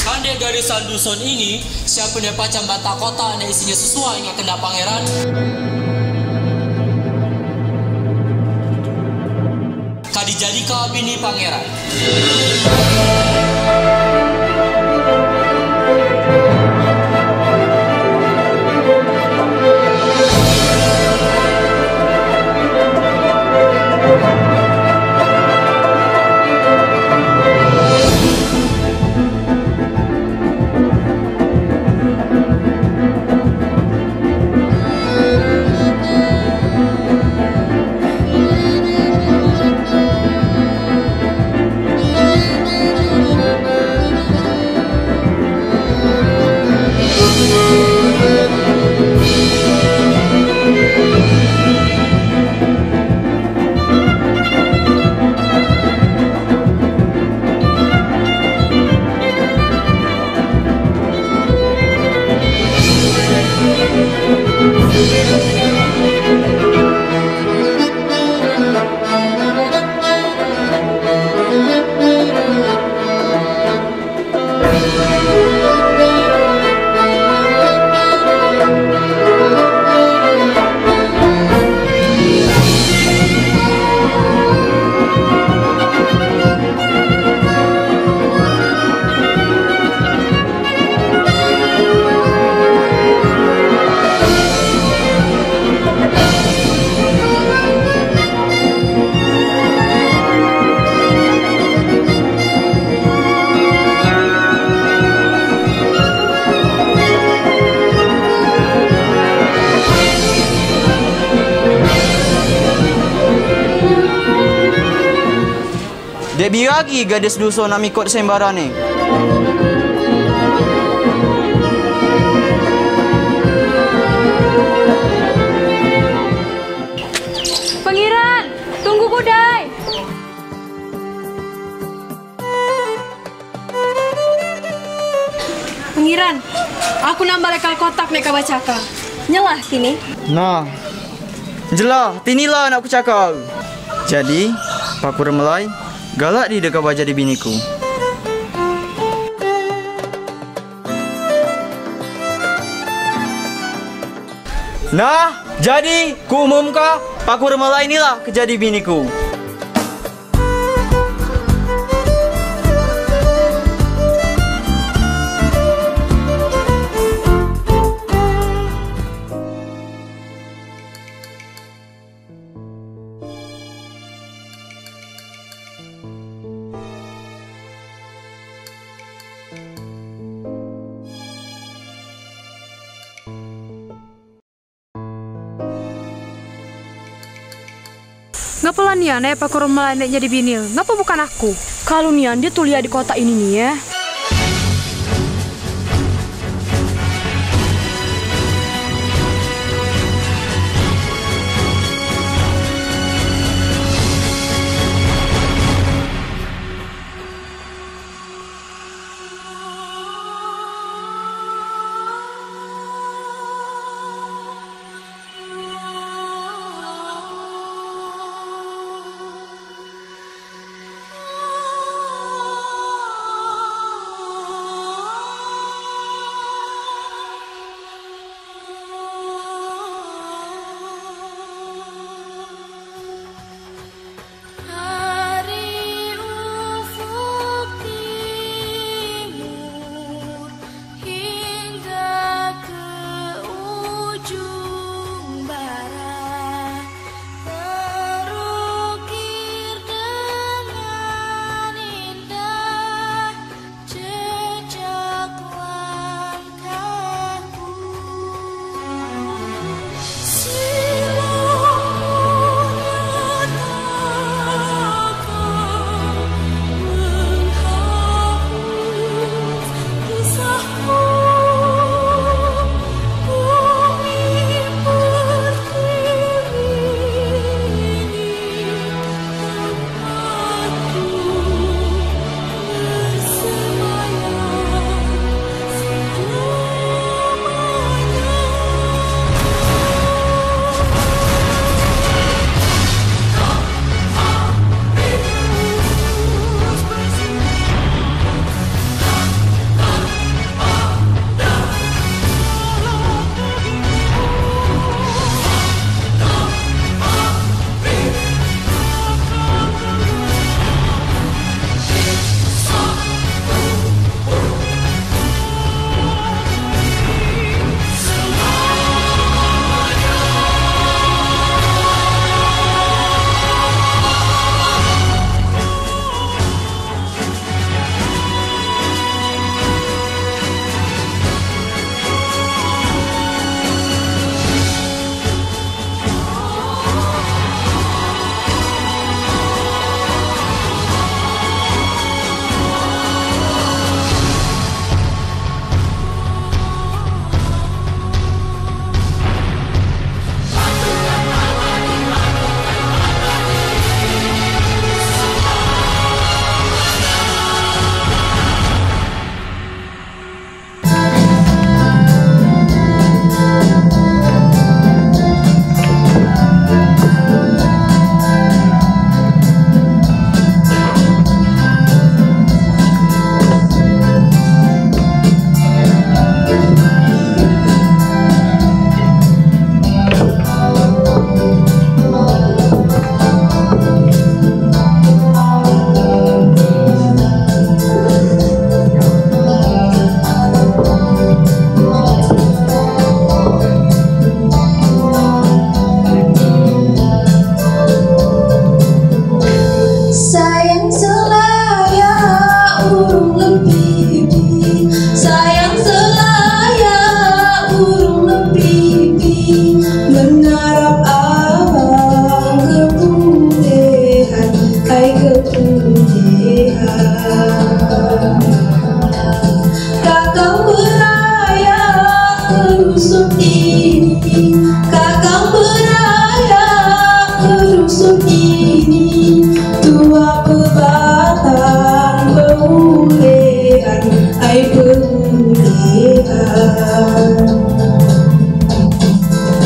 Kande garisan dusun ini, siapa dia pacang bata kota yang isinya sesuai dengan kehendak pangeran. Kadi jadi kau bini pangeran. Debi lagi gadis dusun nak ikut sembara ni. Pangeran, tunggu kudai. Pangeran, aku nambah lekal kotak nek kabacaka. Nyelah kini. Nah, jelah, tinilah nak aku cakap. Jadi, Paku Remalai galak di dekat jadi biniku. Nah, jadi ku umumkan Paku Remalai inilah kejadi biniku. Ngapa lah Nian Paku Remalai nek jadi binil? Ngapa bukan aku? Kalau Nian dia tuh lihat di kota ini nih ya.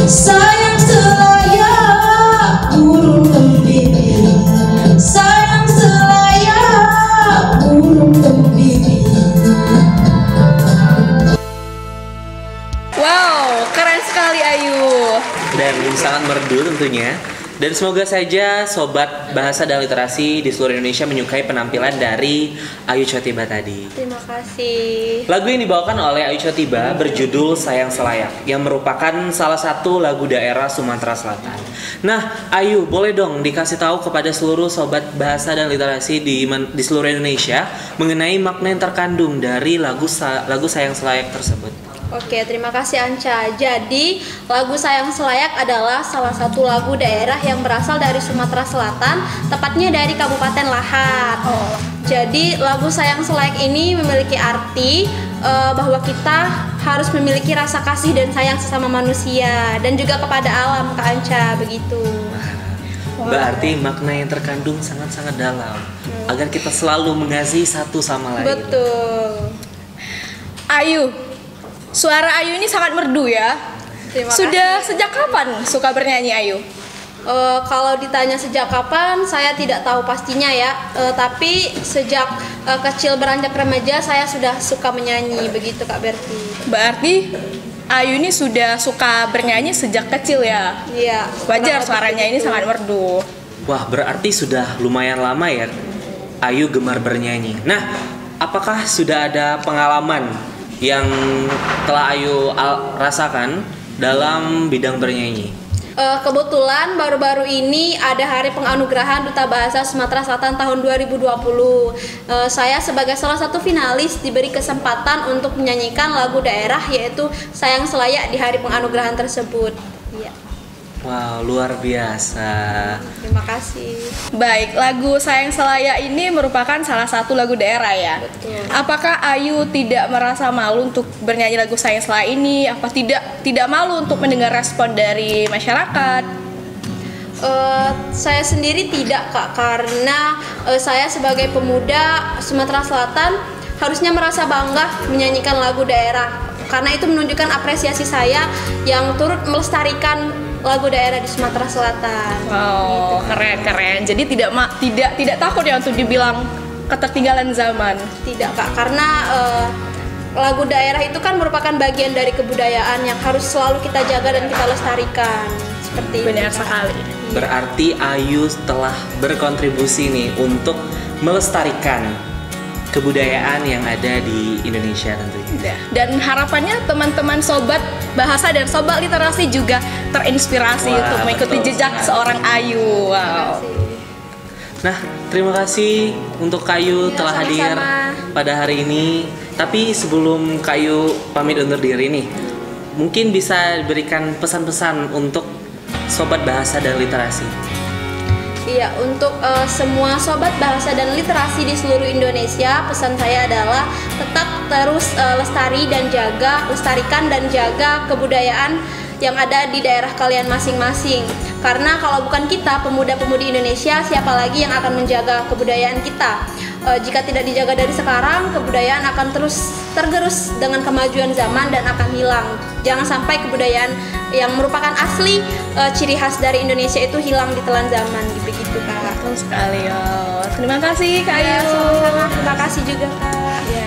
Sayang selayak burung gembira, sayang selayak burung gembira. Wow, keren sekali Ayu. Dan sangat merdu tentunya. Dan semoga saja Sobat Bahasa dan Literasi di seluruh Indonesia menyukai penampilan dari Ayu Chotiba tadi. Terima kasih. Lagu yang dibawakan oleh Ayu Chotiba berjudul Sayang Selayak, yang merupakan salah satu lagu daerah Sumatera Selatan. Nah, Ayu, boleh dong dikasih tahu kepada seluruh Sobat Bahasa dan Literasi di seluruh Indonesia mengenai makna yang terkandung dari lagu Sayang Selayak tersebut. Oke, terima kasih Anca. Jadi, lagu Sayang Selayak adalah salah satu lagu daerah yang berasal dari Sumatera Selatan, tepatnya dari Kabupaten Lahat. Jadi, lagu Sayang Selayak ini memiliki arti bahwa kita harus memiliki rasa kasih dan sayang sesama manusia dan juga kepada alam, Kak Anca, begitu. Berarti makna yang terkandung sangat-sangat dalam agar kita selalu mengasihi satu sama lain. Betul. Ayu, suara Ayu ini sangat merdu ya. Sudah sejak kapan suka bernyanyi Ayu? Kalau ditanya sejak kapan, saya tidak tahu pastinya ya. Tapi sejak kecil beranjak remaja, saya sudah suka menyanyi, begitu Kak Berti. Berarti Ayu ini sudah suka bernyanyi sejak kecil ya? Iya. Wajar suaranya ini sangat merdu. Wah, berarti sudah lumayan lama ya Ayu gemar bernyanyi. Nah, apakah sudah ada pengalaman yang telah Ayu rasakan dalam bidang bernyanyi? Kebetulan baru-baru ini ada Hari Penganugerahan Duta Bahasa Sumatera Selatan tahun 2020. Saya sebagai salah satu finalis diberi kesempatan untuk menyanyikan lagu daerah yaitu Sayang Selayak di Hari Penganugerahan tersebut. Iya. Wow, luar biasa. Terima kasih. Baik, lagu Sayang Selayak ini merupakan salah satu lagu daerah ya? Betul. Apakah Ayu tidak merasa malu untuk bernyanyi lagu Sayang Selayak ini? Apa tidak malu untuk mendengar respon dari masyarakat? Saya sendiri tidak Kak, karena saya sebagai pemuda Sumatera Selatan harusnya merasa bangga menyanyikan lagu daerah, karena itu menunjukkan apresiasi saya yang turut melestarikan lagu daerah di Sumatera Selatan. Wow, gitu. Keren. Jadi tidak takut ya untuk dibilang ketertinggalan zaman. Tidak Kak, karena lagu daerah itu kan merupakan bagian dari kebudayaan yang harus selalu kita jaga dan kita lestarikan. Seperti benar sekali. Berarti Ayu telah berkontribusi nih untuk melestarikan kebudayaan yang ada di Indonesia tentunya. Dan harapannya teman-teman Sobat Bahasa dan Sobat Literasi juga terinspirasi untuk mengikuti jejak seorang Ayu. Wow. Nah, terima kasih untuk Ayu telah hadir pada hari ini. Tapi sebelum Ayu pamit undur diri nih, mungkin bisa berikan pesan-pesan untuk Sobat Bahasa dan Literasi. Iya, untuk semua Sobat Bahasa dan Literasi di seluruh Indonesia, pesan saya adalah tetap terus lestarikan dan jaga kebudayaan yang ada di daerah kalian masing-masing. Karena kalau bukan kita, pemuda-pemudi Indonesia, siapa lagi yang akan menjaga kebudayaan kita? Jika tidak dijaga dari sekarang, kebudayaan akan terus tergerus dengan kemajuan zaman dan akan hilang. Jangan sampai kebudayaan yang merupakan asli ciri khas dari Indonesia itu hilang di telan zaman, begitu Kak. Betul sekali. Terima kasih Kak Ayu. Sama-sama. Terima kasih juga Kak. Ya.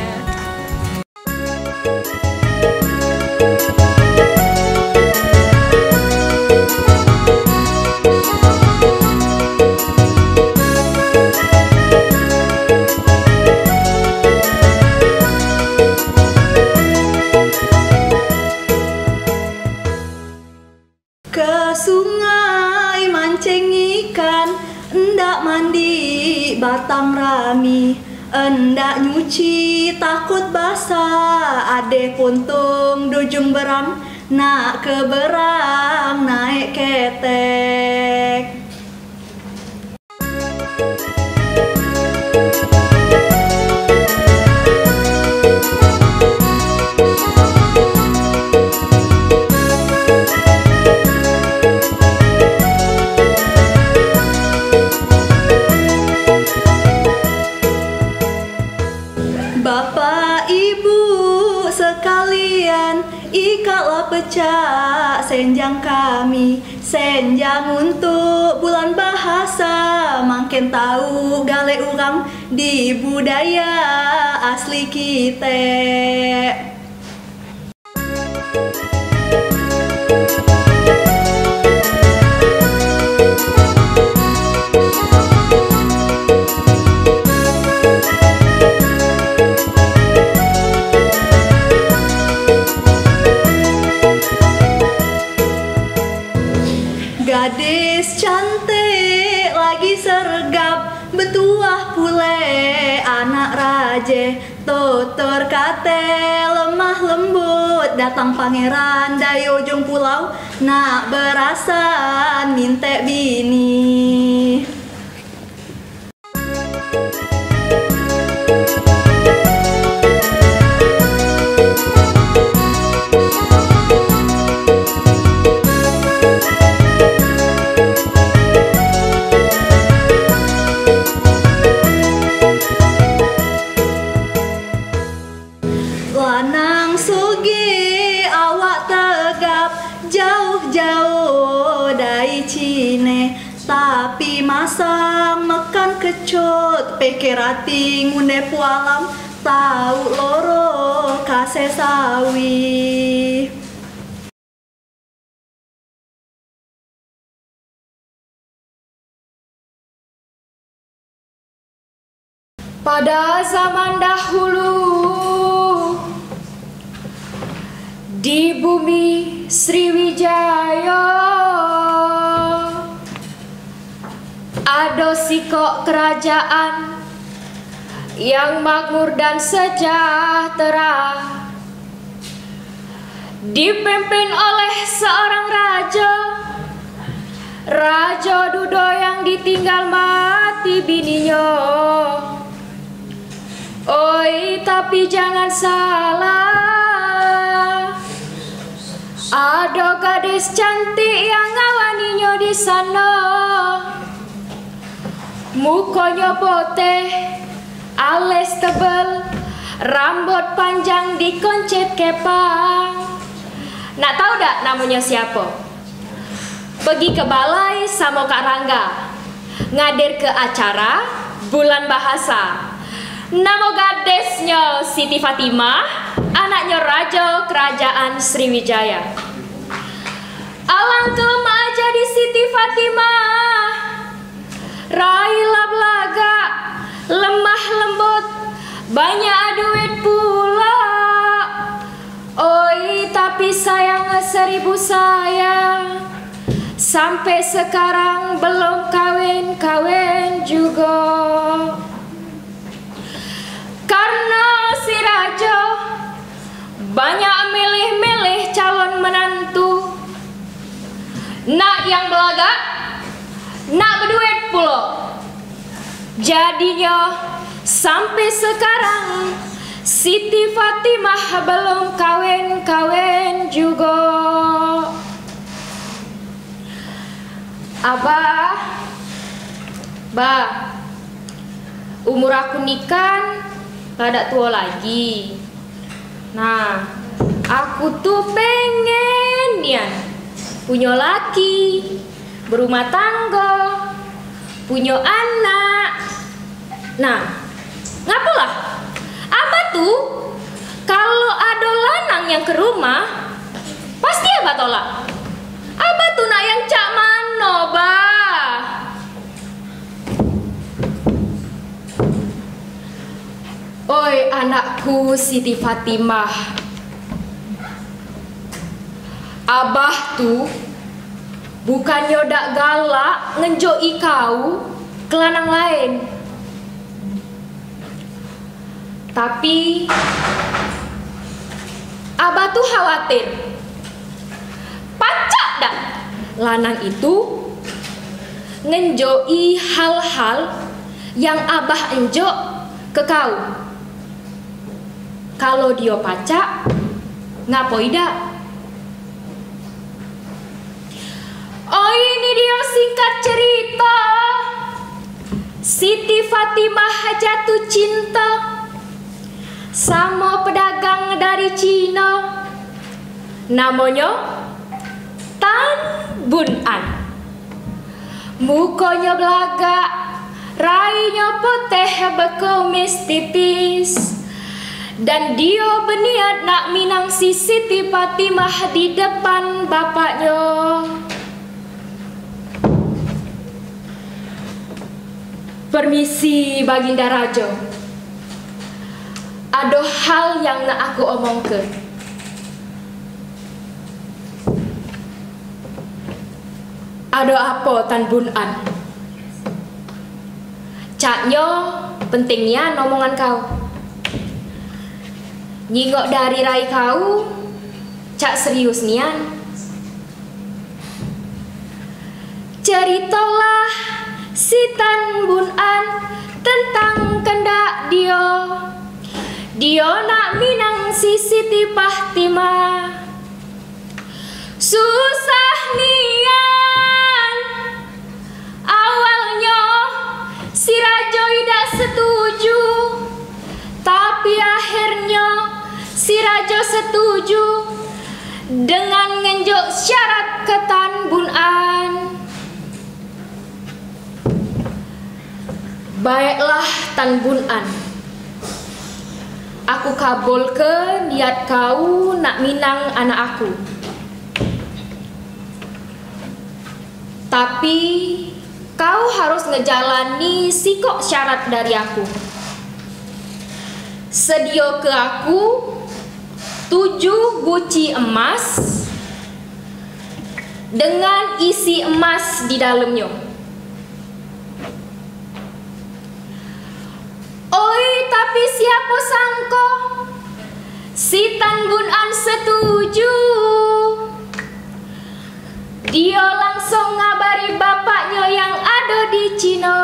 Ke sungai mancing ikan, endak mandi batang rami, endak nyuci takut basah, ade puntung dujung beram, nak ke berang naik ketek. Bapak Ibu sekalian, talian, ikatlah pecah senjang kami. Senjang untuk bulan bahasa, makin tahu gale urang di budaya asli kita. Gadis cantik lagi sergap, betuah pule anak raje. Tutur kate lemah lembut, datang pangeran dari ujung pulau, nak berasan minta bini. Lanang sugi awak tegap, jauh-jauh dari Cine, tapi masang mekan kecut, pikir hati ngunde pualam, tahu loro kase sawi. Pada zaman dahulu di bumi Sriwijaya ada sikok kerajaan yang makmur dan sejahtera, dipimpin oleh seorang raja, Raja Dudo yang ditinggal mati bininya. Oi, tapi jangan salah, ada gadis cantik yang ngawaninya di sana. Mukanya putih, alis tebal, rambut panjang dikoncet kepang. Nak tahu dak namanya siapa? Pergi ke balai sama Kak Rangga, ngadir ke acara bulan bahasa. Nama gadisnya Siti Fatimah, anaknya Raja Kerajaan Sriwijaya. Alangkah lemah jadi Siti Fatimah, railah belaga, lemah lembut, banyak duit pula. Oi, tapi sayang 1000 sayang, sampai sekarang belum kawin-kawin juga. Karena si raja banyak milih-milih calon menantu, nak yang belaga, nak berduit pula. Jadinya sampai sekarang Siti Fatimah belum kawin-kawin juga. Abah, bah, umur aku nikah rada tua lagi. Nah, aku tuh pengen ya punya laki, berumah tangga, punya anak. Nah, ngapalah? Abah tuh kalau ada lanang yang ke rumah, pasti Abah tolak. Abah tuh nak yang cak mano, bah? Oi anakku Siti Fatimah, Abah tuh bukannya dak galak ngenjoi kau ke lanang lain, tapi Abah tuh khawatir pacak dak lanang itu ngenjoi hal-hal yang Abah enjok ke kau. Kalau dia pacak, ngapoi dak? Oh, ini dia singkat cerita. Siti Fatimah jatuh cinta sama pedagang dari Cina Namanya Tan Bun An. Mukonya belaga, rainya putih berkumis tipis, dan dia berniat nak minang si Siti Fatimah di depan bapaknya. Permisi Baginda Raja, ada hal yang nak aku omongkan. Ada apa Tan Bun An? Caknya pentingnya omongan kau. Nyingok dari rai kau, cak serius nian. Ceritalah si Tan Bun An tentang kendak dia. Dia nak minang si Siti Fatimah. Susah nian. Awalnya si Raja tidak setuju, tapi akhirnya si Raja setuju dengan ngenjuk syarat ke Tan Bun An. Baiklah Tan Bun An, aku kabulkan niat kau nak minang anak aku. Tapi kau harus ngejalani sikok syarat dari aku. Sedia ke aku 7 guci emas dengan isi emas di dalamnya. Oi, tapi siapa sangka si Tan Bun An setuju. Dia langsung ngabari bapaknya yang ada di Cina.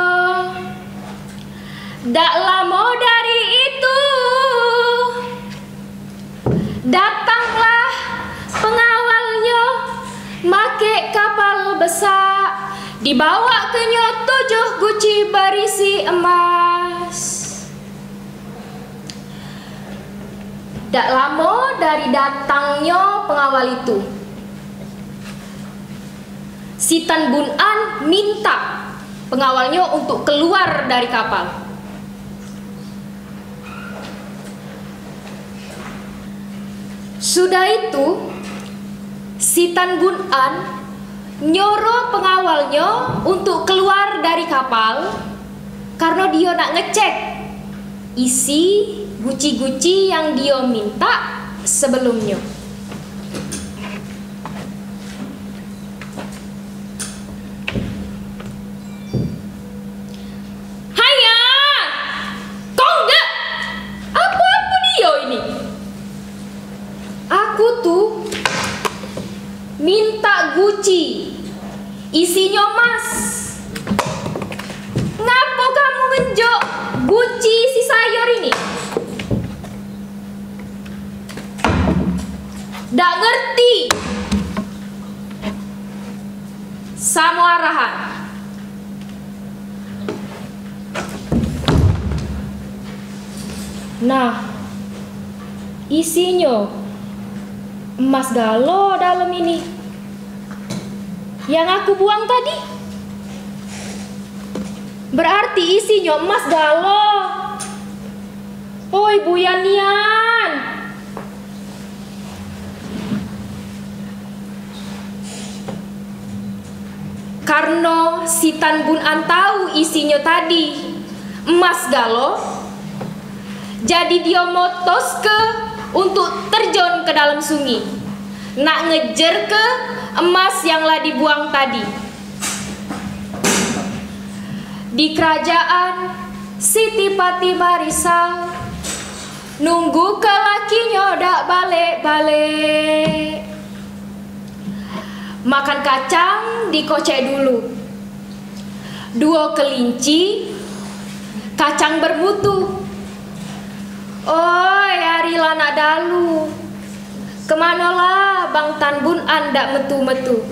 Tak lama dari itu datanglah pengawalnya make kapal besar, dibawa ke 7 guci berisi emas. Tak lama dari datangnya pengawal itu, si Tan Bun An minta pengawalnya untuk keluar dari kapal. Sudah itu, si Tan Bun An nyuruh pengawalnya untuk keluar dari kapal karena dia nak ngecek isi guci-guci yang dia minta sebelumnya. Minta guci isinya emas. Ngapa kamu ngenjok guci si sayur ini? Dak ngerti sama arahan. Nah, isinya emas galo dalam ini yang aku buang tadi. Berarti isinya emas galo. Oi Buyanian, karena si Tan Bun An tahu isinya tadi emas galo, jadi dia motos untuk terjun ke dalam sungai, nak ngejar ke emas yang lah dibuang tadi. Di kerajaan Siti Fatimah risau, nunggu ke lakinya dak balik-balik. Makan kacang dikocek dulu, 2 kelinci kacang bermutu. Oi, hari lana dalu, kemanalah Bang Tan Bun An dak metu-metu.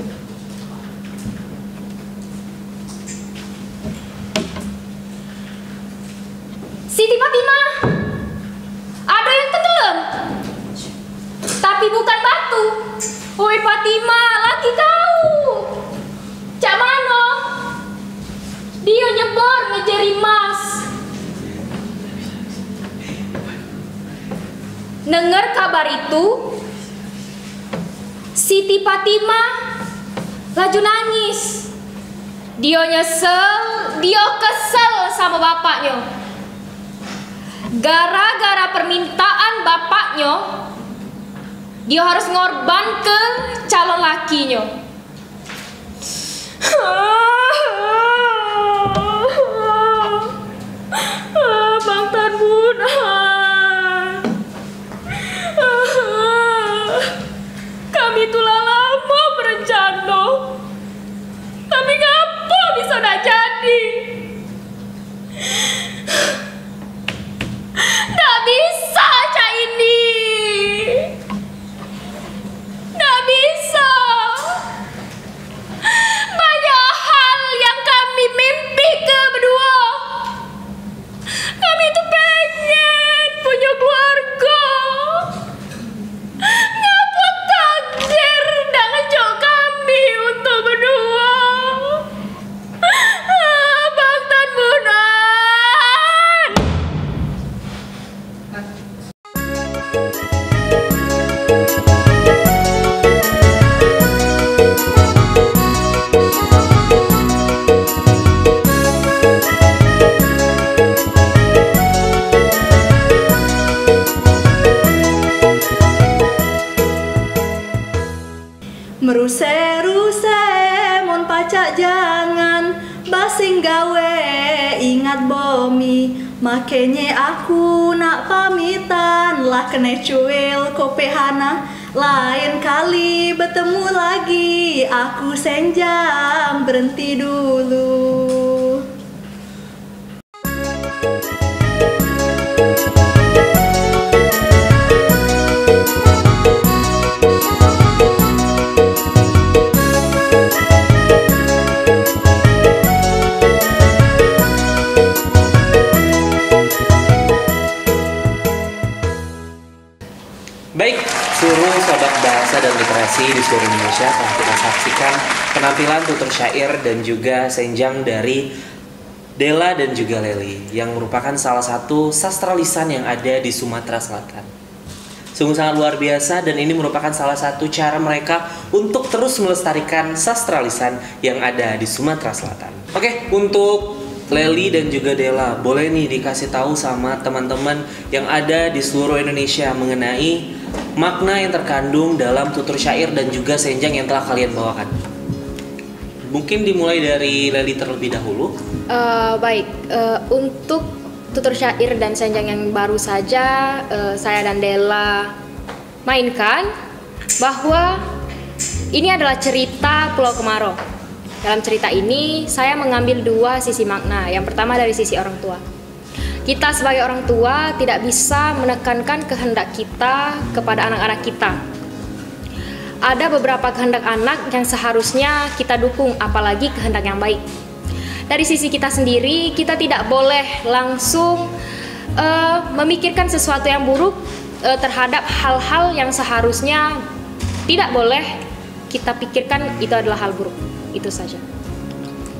Siti Fatimah, ada yang tenggelam, tapi bukan batu. Woi Fatima, laki kau. Cak Mano. Dia nyebar ngejeri Mas. Dengar kabar itu, Siti Fatima laju nangis. Dia nyesel, dia kesel sama bapaknya. Gara-gara permintaan bapaknya, dia harus ngorban ke calon lakinya. Bang Tan Bunan, kami telah lama berencana, tapi ngapa bisa tak jadi? Tak bisa Cak ini, tak bisa. Banyak hal yang kami mimpi ke berdua. Kami tuh pengen punya keluarga. Ngapa takdir dah ngejok kami untuk berdua? Bang Tan Bunan. Meruse-ruse mon pacak jangan basing gawe ingat bomi. Makanya aku nak pamitan lah kena cuil kopehana. Lain kali bertemu lagi aku senjang berhenti dulu. Baik, seluruh sobat bahasa dan literasi di seluruh Indonesia telah kita saksikan penampilan tutur syair dan juga senjang dari Della dan juga Leli yang merupakan salah satu sastra lisan yang ada di Sumatera Selatan. Sungguh sangat luar biasa dan ini merupakan salah satu cara mereka untuk terus melestarikan sastra lisan yang ada di Sumatera Selatan. Oke, untuk Leli dan juga Della, boleh nih dikasih tahu sama teman-teman yang ada di seluruh Indonesia mengenai makna yang terkandung dalam tutur syair dan juga senjang yang telah kalian bawakan. Mungkin dimulai dari Leli terlebih dahulu. Untuk tutur syair dan senjang yang baru saja saya dan Della mainkan, bahwa ini adalah cerita Pulau Kemarau. Dalam cerita ini saya mengambil dua sisi makna. Yang pertama dari sisi orang tua. Kita sebagai orang tua tidak bisa menekankan kehendak kita kepada anak-anak kita. Ada beberapa kehendak anak yang seharusnya kita dukung, apalagi kehendak yang baik. Dari sisi kita sendiri, kita tidak boleh langsung memikirkan sesuatu yang buruk terhadap hal-hal yang seharusnya tidak boleh kita pikirkan itu adalah hal buruk. Itu saja.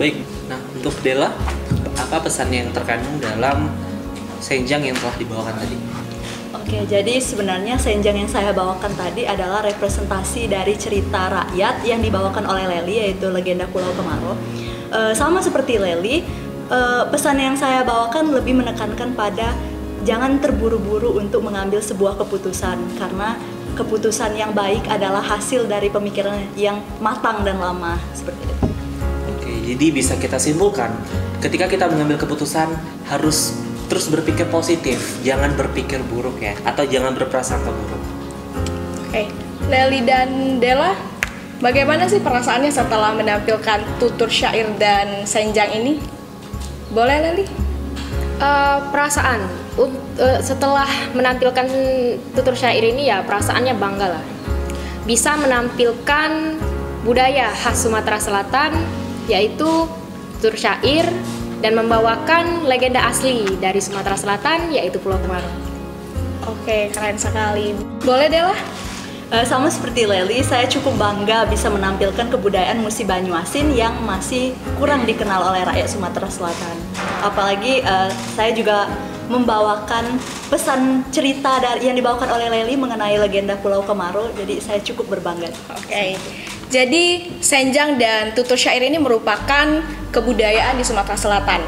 Baik, nah untuk Della, apa pesan yang terkandung dalam senjang yang telah dibawakan tadi? Oke, jadi sebenarnya senjang yang saya bawakan tadi adalah representasi dari cerita rakyat yang dibawakan oleh Leli, yaitu Legenda Pulau Kemarau. Sama seperti Leli, pesan yang saya bawakan lebih menekankan pada jangan terburu-buru untuk mengambil sebuah keputusan, karena keputusan yang baik adalah hasil dari pemikiran yang matang dan lama, seperti itu. Oke, jadi bisa kita simpulkan, ketika kita mengambil keputusan harus terus berpikir positif, jangan berpikir buruk ya, atau jangan berprasangka buruk. Oke, Leli dan Della, bagaimana sih perasaannya setelah menampilkan tutur syair dan senjang ini? Boleh Leli? Perasaan setelah menampilkan tutur syair ini ya perasaannya bangga lah. Bisa menampilkan budaya khas Sumatera Selatan, yaitu tutur syair, dan membawakan legenda asli dari Sumatera Selatan, yaitu Pulau Kemarau. Oke, keren sekali. Boleh Della? Sama seperti Leli, saya cukup bangga bisa menampilkan kebudayaan Musi Banyuasin yang masih kurang dikenal oleh rakyat Sumatera Selatan. Apalagi saya juga membawakan pesan cerita yang dibawakan oleh Leli mengenai legenda Pulau Kemaro, jadi saya cukup berbangga. Oke. Jadi senjang dan tutur syair ini merupakan kebudayaan di Sumatera Selatan.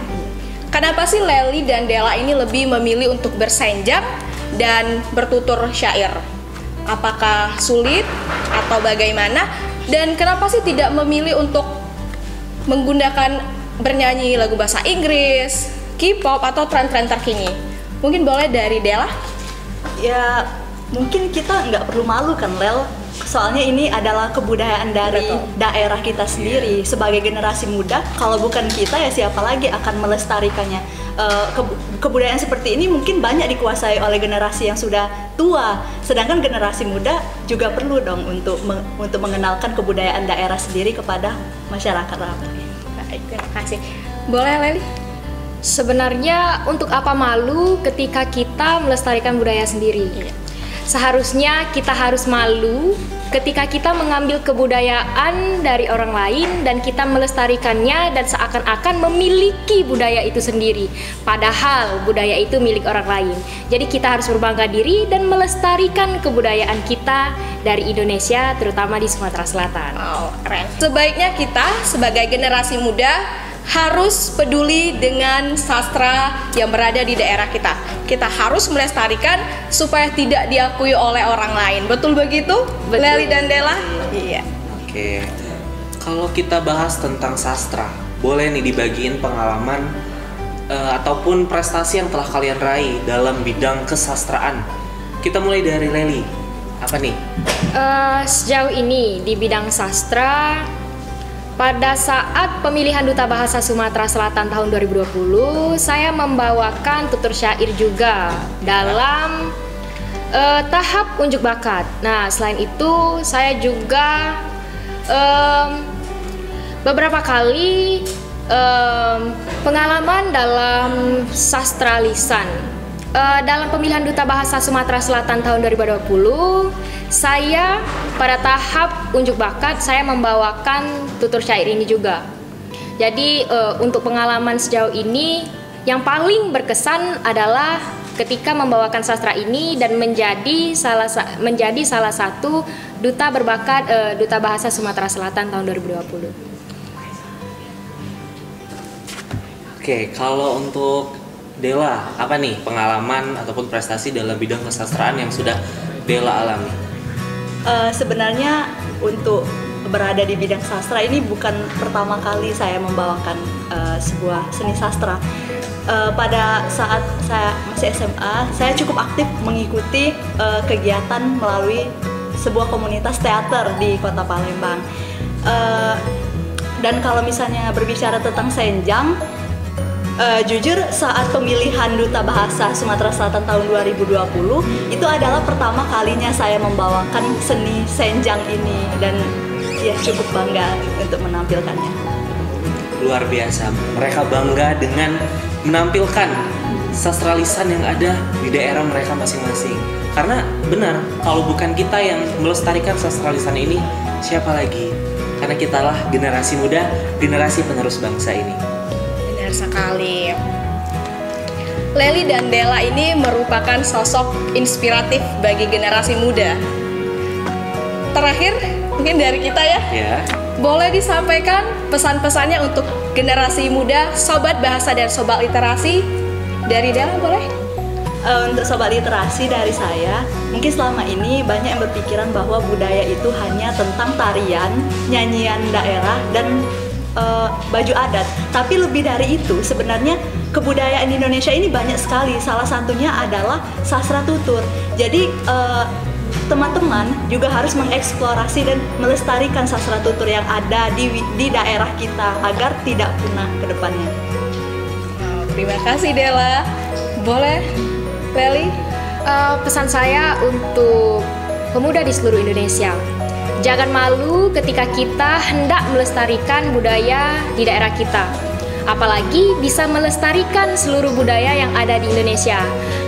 Kenapa sih Leli dan Della ini lebih memilih untuk bersenjang dan bertutur syair? Apakah sulit atau bagaimana? Dan kenapa sih tidak memilih untuk menggunakan bernyanyi lagu bahasa Inggris, K-pop atau tren-tren terkini? Mungkin boleh dari Della? Ya, mungkin kita nggak perlu malu kan, Lel? Soalnya ini adalah kebudayaan dari daerah kita sendiri. Sebagai generasi muda, kalau bukan kita ya siapa lagi akan melestarikannya? Kebudayaan seperti ini mungkin banyak dikuasai oleh generasi yang sudah tua, sedangkan generasi muda juga perlu dong untuk mengenalkan kebudayaan daerah sendiri kepada masyarakat. Baik, terima kasih. Boleh Leli? Sebenarnya untuk apa malu ketika kita melestarikan budaya sendiri? Seharusnya kita harus malu ketika kita mengambil kebudayaan dari orang lain dan kita melestarikannya dan seakan-akan memiliki budaya itu sendiri. Padahal budaya itu milik orang lain. Jadi kita harus berbangga diri dan melestarikan kebudayaan kita dari Indonesia, terutama di Sumatera Selatan. Oh, keren. Sebaiknya kita sebagai generasi muda harus peduli dengan sastra yang berada di daerah kita. Kita harus melestarikan supaya tidak diakui oleh orang lain. Betul begitu, Leli dan Della? Iya. Oke. Kalau kita bahas tentang sastra, boleh nih dibagiin pengalaman ataupun prestasi yang telah kalian raih dalam bidang kesastraan. Kita mulai dari Leli. Apa nih? Sejauh ini di bidang sastra, pada saat pemilihan Duta Bahasa Sumatera Selatan tahun 2020, saya membawakan tutur syair juga dalam tahap unjuk bakat. Nah, selain itu saya juga beberapa kali pengalaman dalam sastra lisan. Dalam pemilihan Duta Bahasa Sumatera Selatan tahun 2020, saya pada tahap unjuk bakat saya membawakan tutur syair ini juga. Jadi untuk pengalaman sejauh ini yang paling berkesan adalah ketika membawakan sastra ini dan menjadi salah satu duta berbakat Duta Bahasa Sumatera Selatan tahun 2020. Oke, kalau untuk Della, apa nih pengalaman ataupun prestasi dalam bidang kesastraan yang sudah Della alami? Sebenarnya untuk berada di bidang sastra ini bukan pertama kali saya membawakan sebuah seni sastra. Pada saat saya masih SMA, saya cukup aktif mengikuti kegiatan melalui sebuah komunitas teater di Kota Palembang. Dan kalau misalnya berbicara tentang senjang, jujur saat pemilihan Duta Bahasa Sumatera Selatan tahun 2020 itu adalah pertama kalinya saya membawakan seni senjang ini dan ya cukup bangga untuk menampilkannya. Luar biasa, mereka bangga dengan menampilkan sastra lisan yang ada di daerah mereka masing-masing. Karena benar, kalau bukan kita yang melestarikan sastra lisan ini, siapa lagi? Karena kitalah generasi muda, generasi penerus bangsa ini. Sekali. Leli dan Della ini merupakan sosok inspiratif bagi generasi muda. Terakhir, mungkin dari kita ya. Boleh disampaikan pesan-pesannya untuk generasi muda, sobat bahasa dan sobat literasi. Dari Della boleh? Untuk sobat literasi dari saya, mungkin selama ini banyak yang berpikiran bahwa budaya itu hanya tentang tarian, nyanyian daerah, dan baju adat. Tapi lebih dari itu, sebenarnya kebudayaan Indonesia ini banyak sekali. Salah satunya adalah sastra tutur. Jadi teman-teman juga harus mengeksplorasi dan melestarikan sastra tutur yang ada di daerah kita agar tidak punah ke depannya. Terima kasih Della. Boleh Leli? Pesan saya untuk pemuda di seluruh Indonesia, jangan malu ketika kita hendak melestarikan budaya di daerah kita. apalagi bisa melestarikan seluruh budaya yang ada di Indonesia.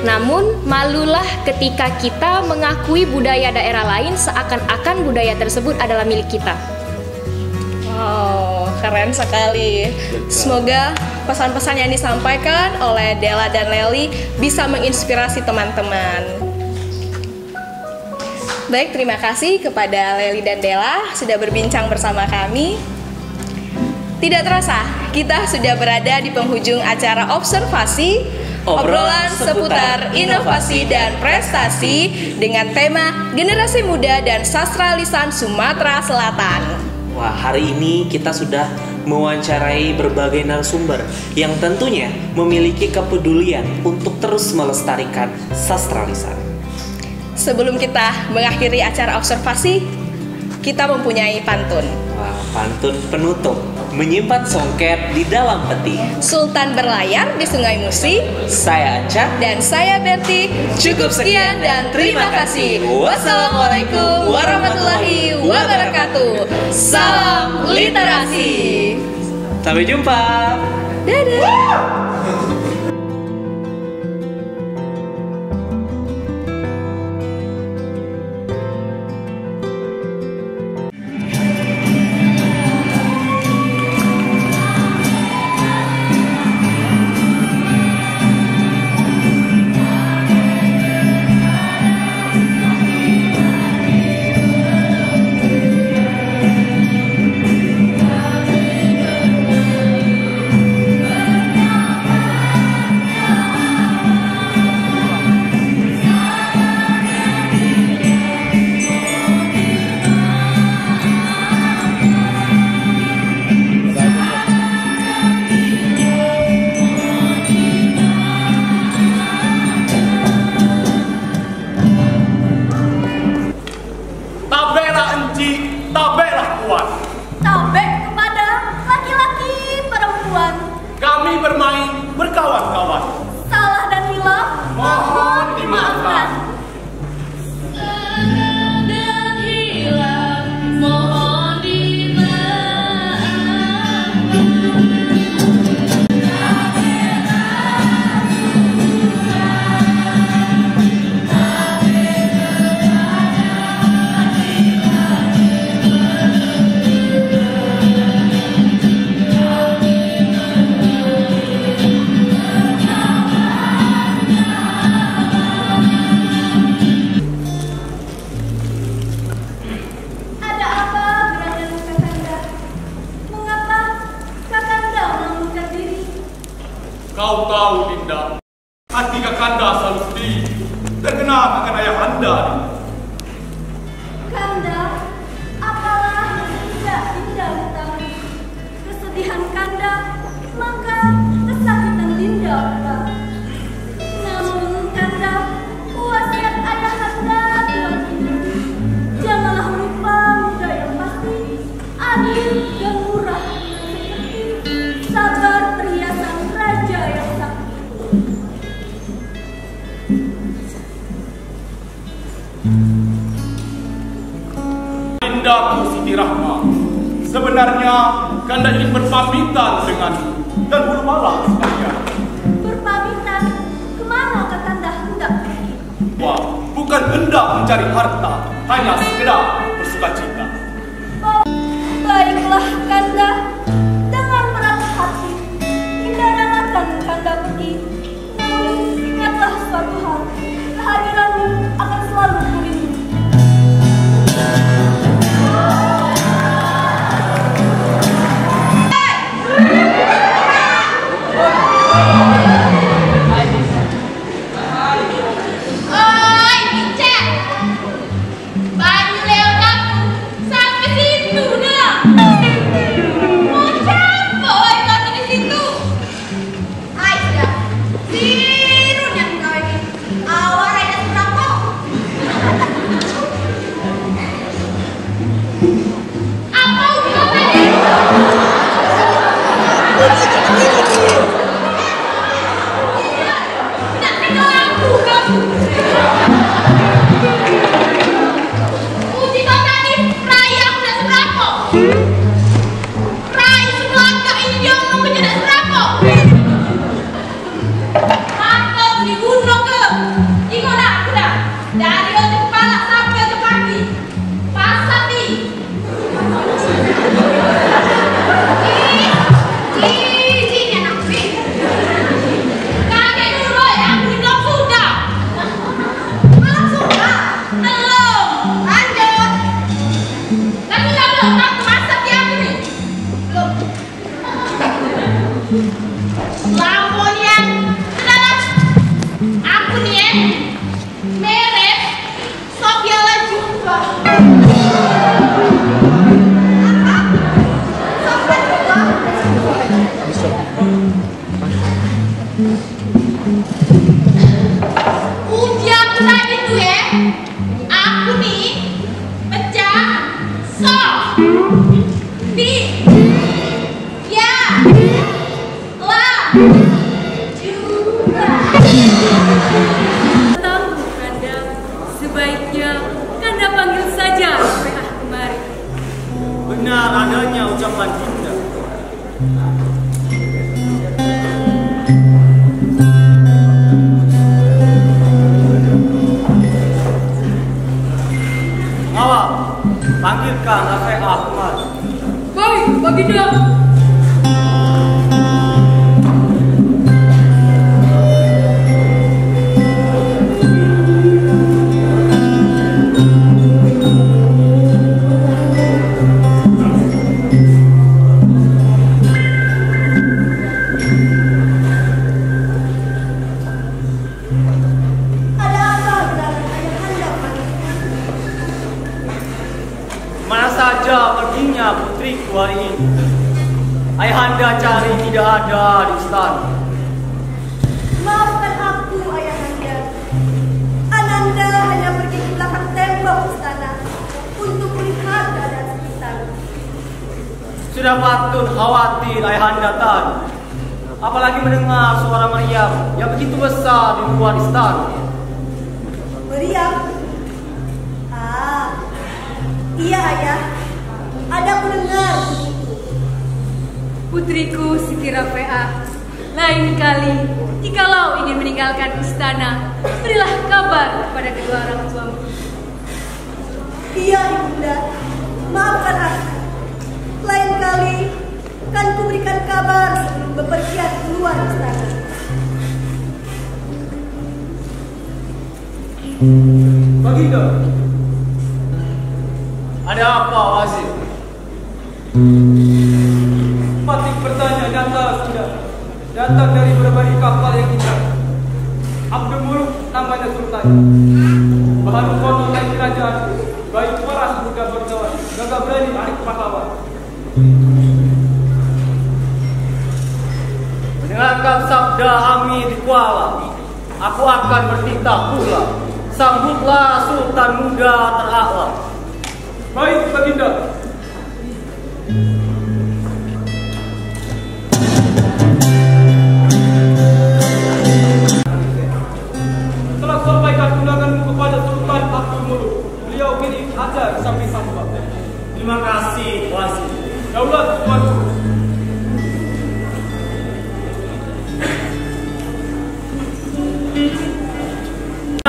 Namun, malulah ketika kita mengakui budaya daerah lain seakan-akan budaya tersebut adalah milik kita. Wow, keren sekali. Semoga pesan-pesan yang disampaikan oleh Della dan Leli bisa menginspirasi teman-teman. Baik, terima kasih kepada Leli dan Della sudah berbincang bersama kami. Tidak terasa, kita sudah berada di penghujung acara observasi, obrolan seputar inovasi dan prestasi dengan tema Generasi Muda dan Sastra Lisan Sumatera Selatan. Wah, hari ini kita sudah mewawancarai berbagai narasumber yang tentunya memiliki kepedulian untuk terus melestarikan sastra lisan. Sebelum kita mengakhiri acara observasi, kita mempunyai pantun. Wah, pantun penutup. Menyimpan songket di dalam peti. Sultan berlayar di Sungai Musi. Saya Anca. Dan saya Berti. Cukup sekian dan terima kasih. Wassalamualaikum warahmatullahi wabarakatuh. Salam literasi. Sampai jumpa. Dadah. Kau tahu, Dinda, hati Kakanda selalu sedih terkena akan ayah Anda. Kanda, apalah yang tidak Dinda ketahui. Kesedihan Kanda, maka kesakitan Dinda ketahui. Namun Kanda, wasiat ayah Anda buat Dinda. Janganlah lupa muda yang pasti, adil dan murah, seperti sabar perhiasan raja yang sakti. Dindaku Siti Rahma, sebenarnya Kanda ingin berpamitan denganmu dan bulu malam sekalian. Berpamitan? Kemana Kakanda hendak pergi? Wah, bukan hendak mencari harta, hanya sekedar bersuka cita. Oh, baiklah Kanda, dengan berat hati Dinda relakan Kanda pergi. Namun ingatlah suatu hal, kehadiranmu akan selalu melindungi. Oi, Pincet! Baju Leonaku Lamponian, kenalan. Aku nih ya, Merep, Sophia Lajumba. Ujian tadi tuh ya, aku nih pecah so, di, ya, la, juga. Tahu Kanda, sebaiknya Kanda panggil saja PA kemari. Benar adanya ucapan Dinda. Awak, panggilkan PA kemari. Baik, Baginda. Mana saja perginya putriku hari ini? Ayahanda cari tidak ada di istana. Maafkan aku, Ayahanda. Ananda hanya pergi ke belakang tembok istana untuk melihat keadaan sekitar. Sudah patut khawatir Ayahanda tadi. Apalagi mendengar suara Maryam yang begitu besar di luar istana. Maryam? Ah, iya ayah. Ada aku dengar begitu. Putriku sekira PA, lain kali jikalau ingin meninggalkan istana, berilah kabar kepada kedua orang tuamu. Iya ibunda, maafkan aku. Lain kali kan kuberikan kabar sebelum bepergian keluar istana. Baginda, ada apa Wazir? Patih bertanya datang dari berbagai kapal yang indah. Abdul Muluk namanya Sultan. Bahan konon lain kerajaan, baik paras muda berjalan, gagah berani adik pahlawan. Mendengarkan sabda Ami di Kuala, aku akan bertitah pula. Sambutlah Sultan muda teraklah. Baik, Baginda. Telah sampaikan undanganmu kepada Sultan Abdul Muluk. Beliau kirim ajar sampai Sambal. Terima kasih, Wazir. Daulat tuanku.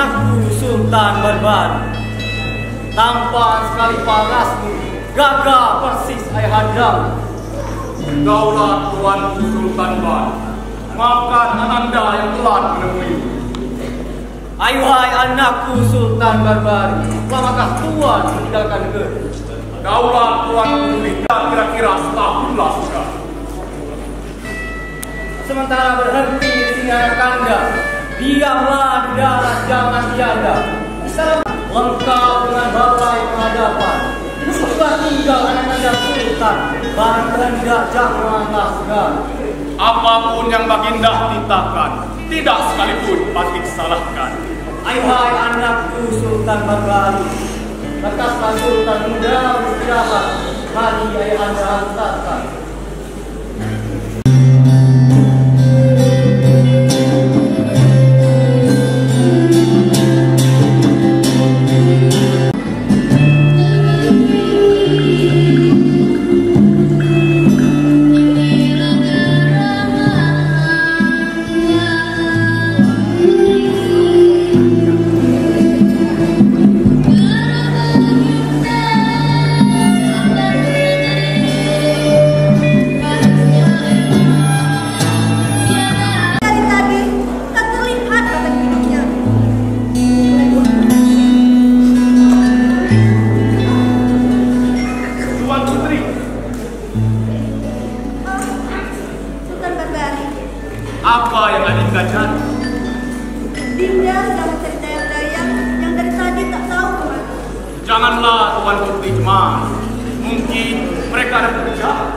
Aku Sultan Barbar. Tampan sekali parasmu, gagah persis ayahanda. Daulat tuanku Sultan Ban. Maafkan Ananda yang telah menemui. Ayuhai anakku Sultan Barbar, lamakah tuan meninggalkan negeri? Daulat tuanku tidak kira-kira setahunlah sudah. Sementara berhenti di sini anak Kanda, diamlah di darat jangan tiada. Lengkap dengan balai peradaban. Sudah tinggal anak Kanda Sultan, barang kehendak janganlah segan. Apapun yang Baginda titahkan, tidak sekalipun patut salahkan. Ayuhai anakku Sultan Barbar, lekaslah Sultan muda beristirahat. Mari ayahanda hantarkan. yang Adinda cari? Dinda sedang mencari dayang-dayang yang dari tadi tak tahu kemana. Janganlah Tuan Putri cemas. Mungkin mereka ada pekerjaan.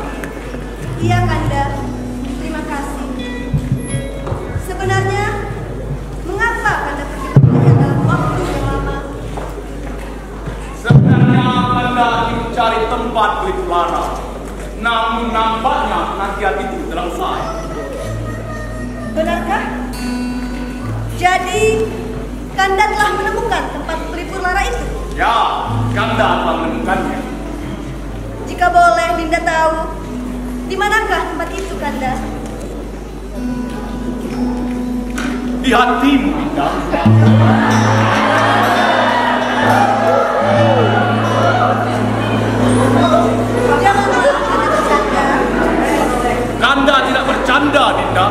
Iya Kanda, terima kasih. Sebenarnya, mengapa Kanda pergi bepergian dalam waktu yang lama? Sebenarnya Kanda ingin mencari tempat begitu lara. Namun nampaknya nakiat itu telah usai. Benarkah? Jadi, Kanda telah menemukan tempat pelipur lara itu? Ya, Kanda telah menemukannya. Jika boleh Dinda tahu, di manakah tempat itu Kanda? Di hatimu, Dinda. Kanda tidak bercanda, Dinda.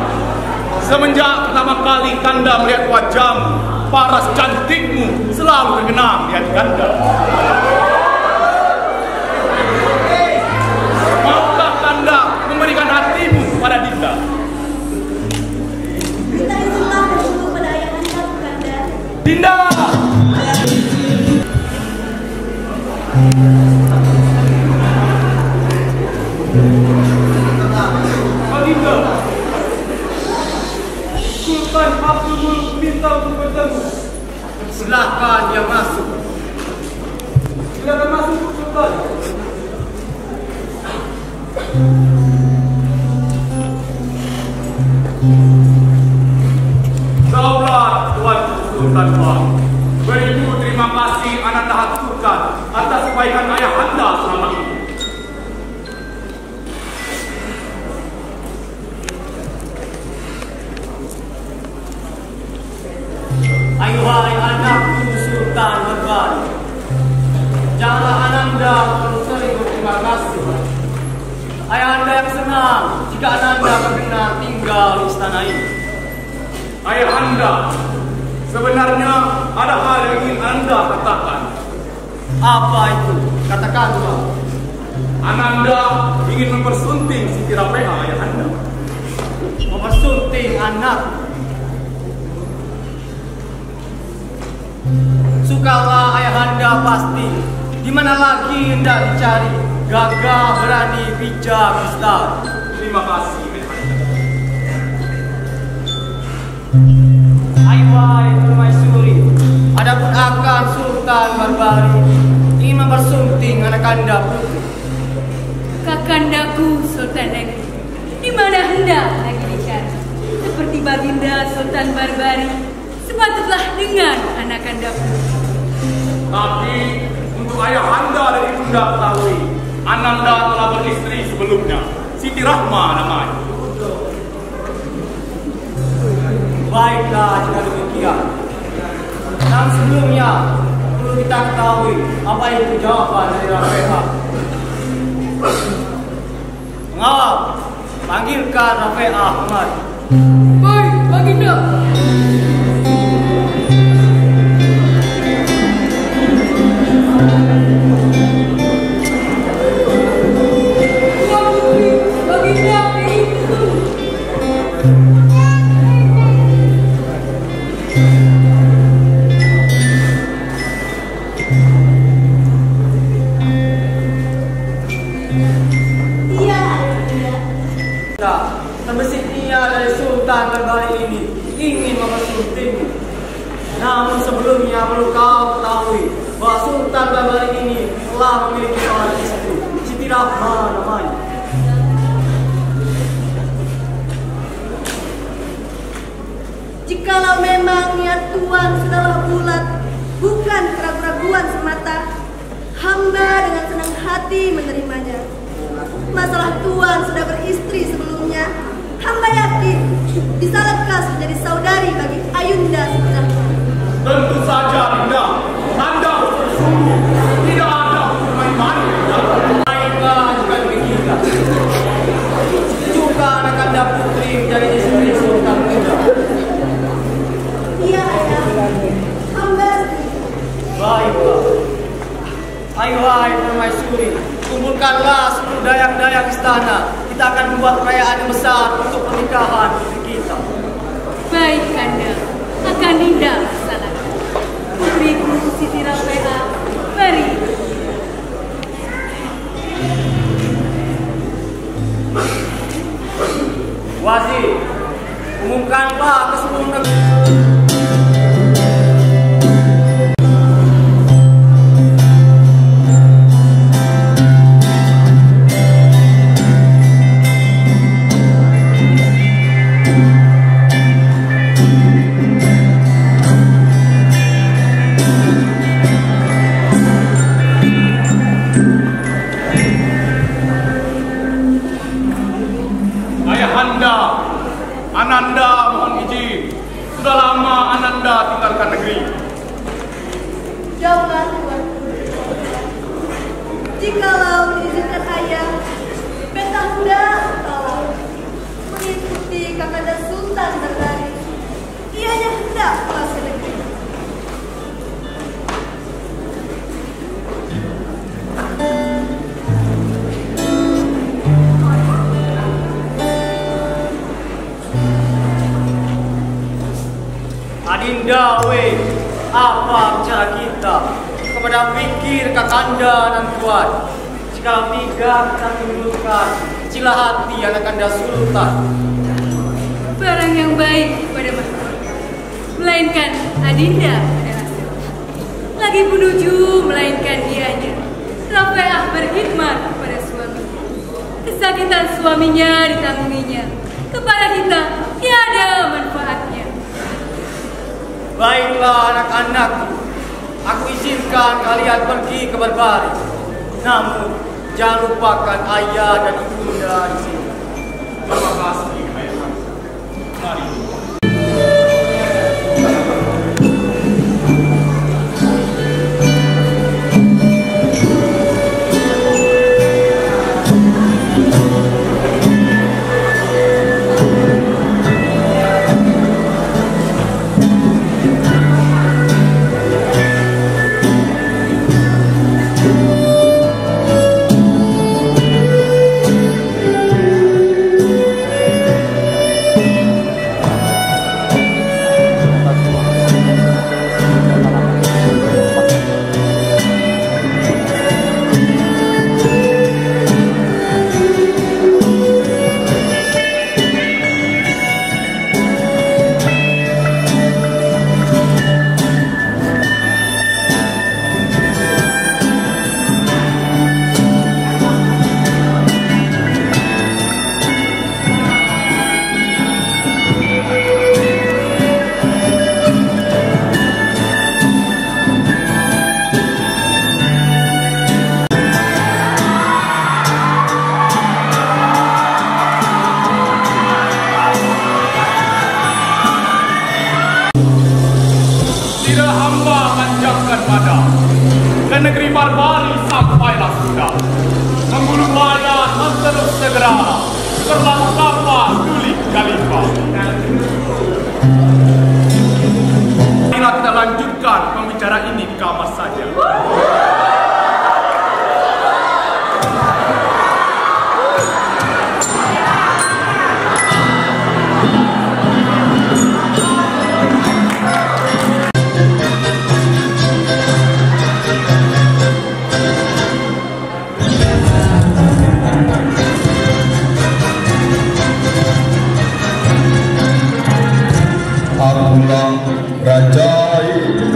Semenjak pertama kali Kanda melihat wajahmu, paras cantikmu selalu tergenang di hati Kanda. Maukah Kanda memberikan hatimu pada Dinda? Dinda itulah bersyukur pada ayah Anda, Kanda. Dinda! Dinda! Sultan Abdul minta untuk bertemu. Silakan dia masuk. Silakan masuk, Sultan. Daulat Tuan Sultan Bang. Beribu terima kasih Ananda haturkan atas kebaikan ayah Anda selama ini. Ayuhai anakku Sultan Berbari, janganlah Ananda terlalu sering berterima kasih. Ayah Anda yang senang jika Ananda berkenan tinggal di istana ini. Ayah Anda, sebenarnya ada hal yang ingin Anda katakan. Apa itu? Katakanlah. Ananda ingin mempersunting Siti Rapeha, ayah Anda. Mempersunting anak. Sukalah ayah Anda pasti. Di mana lagi hendak dicari? Gagah, berani, bijak, ustaz. Terima kasih, ayah Anda. Ayuhai permaisuri, adapun akan Sultan Barbari ingin mempersunting anak Anda putri. Kakandaku Sultan Negeri, di mana hendak lagi dicari? Seperti Baginda Sultan Barbari, sepatutlah dengan anak Anda putri. Tapi untuk ayah Anda dan ibunda ketahui, Ananda telah beristri sebelumnya, Siti Rahma namanya. Baiklah jika demikian. Dan sebelumnya perlu kita ketahui apa itu jawaban dari Rapeha. Pengawal, panggilkan Rapeha Ahmad. Baik, Baginda. Terbesit niat dari Sultan Barbari ini ingin mempersunting. Namun sebelumnya perlu kau ketahui bahwa Sultan Barbari ini telah memiliki seorang istri, Siti Rahma namanya. Jikalau memang niat Tuan sudahlah bulat, bukan keraguan semata, hamba dengan senang hati menerimanya. Masalah Tuan sudah beristri sebelumnya, hamba yakin bisa lekas menjadi saudari bagi Ayunda sebenarnya. Tentu saja, Dinda. Anda bersungguh tidak ada main-main. Baiklah jika demikian. Juga anak Anda putri menjadi istri Sultan muda. Iya ayah, hamba. Baiklah. Ayuhai permaisuri, kumpulkanlah seluruh dayang-dayang istana. Kita akan membuat perayaan yang besar untuk pernikahan putri kita. Baik Kanda, akan Dinda laksanakan. Putriku Siti Rafea, mari. Wasi, umumkanlah ke seluruh negeri. Ananda mohon izin. Sudah lama Ananda tinggalkan negeri. Jauhlah Tuan. Jikalau diizinkan ayah, beta hendak mengikuti Kakanda Sultan Bernari. Ianya hendak pulang ke negeri. Adinda, apa bicara kita kepada pikir Kakanda dan Tuan? Jika tidak kita tundukkan cila hati Anakanda Sultan. Barang yang baik pada mahkota, melainkan Adinda pada hasil. Lagi menuju melainkan dianya. Rafeah berkhidmat kepada suami. Kesakitan suaminya ditanggunginya. Kepada kita tiada manfaatnya. Baiklah anak-anakku, aku izinkan kalian pergi ke berbaring. Namun jangan lupakan ayah dan ibunda di sini. Terima kasih ayah. Mari. Negeri Barbari sampailah sudah. Memburu wayah terus segera berlaku kapal Duli Khalifah. Bila kita lanjutkan pembicaraan ini di kamar saja. Raja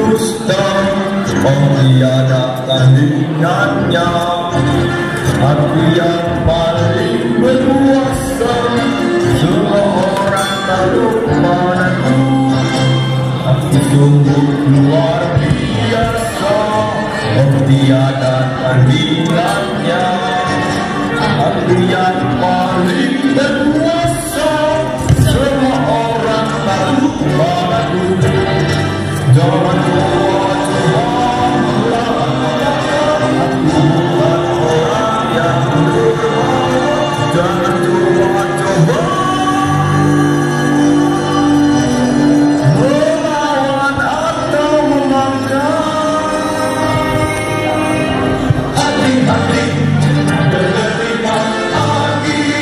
dusta mengkhianatkan dirinya. Aku yang paling berkuasa, semua orang takluk padaku. Aku sungguh luar biasa, tiada tandingannya. Aku yang paling berkuasa, semua orang takluk padaku. Jangan hati-hati, menerima lagi.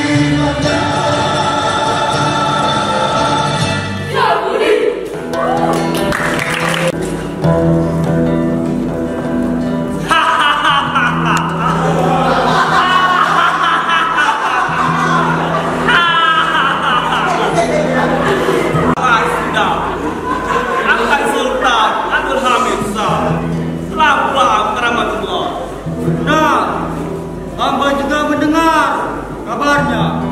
kabarnya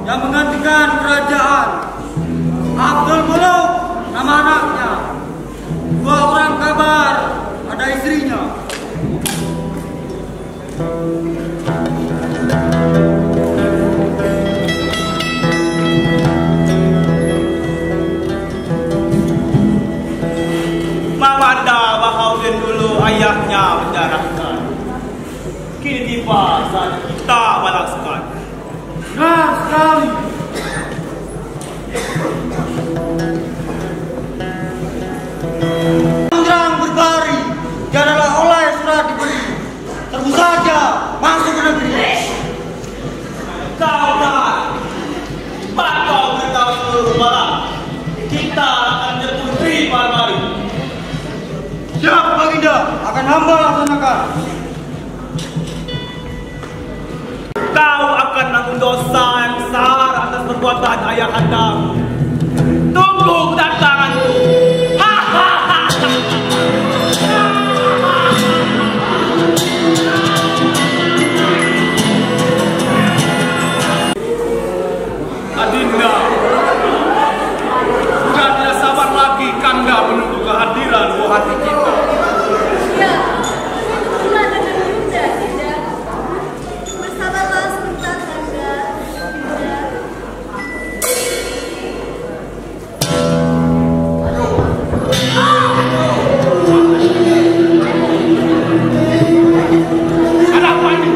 yang menggantikan kerajaan Abdul Muluk nama anaknya. 2 orang kabar ada istrinya. Mamanda Bahaudin dulu ayahnya menjarahkan. Kini tiba saat kita balaskan. Benar sekali. Terang berlari, jadilah oleh surat diberi. Terus saja masuk ke negeri. Kau dah, kau beritahu seluruh malam. Kita akan putri Parmari. Siap Baginda, akan hamba laksanakan. Kau akan menanggung dosa yang besar atas perbuatan ayah anda. Tunggu kedatanganku. Adinda, sudah tidak sabar lagi Kanda menunggu kehadiran buah hati kita. Ya, itulah dengan Yunda, Dinda. Bersabarlah sebentar, Kanda. Ada apa ini?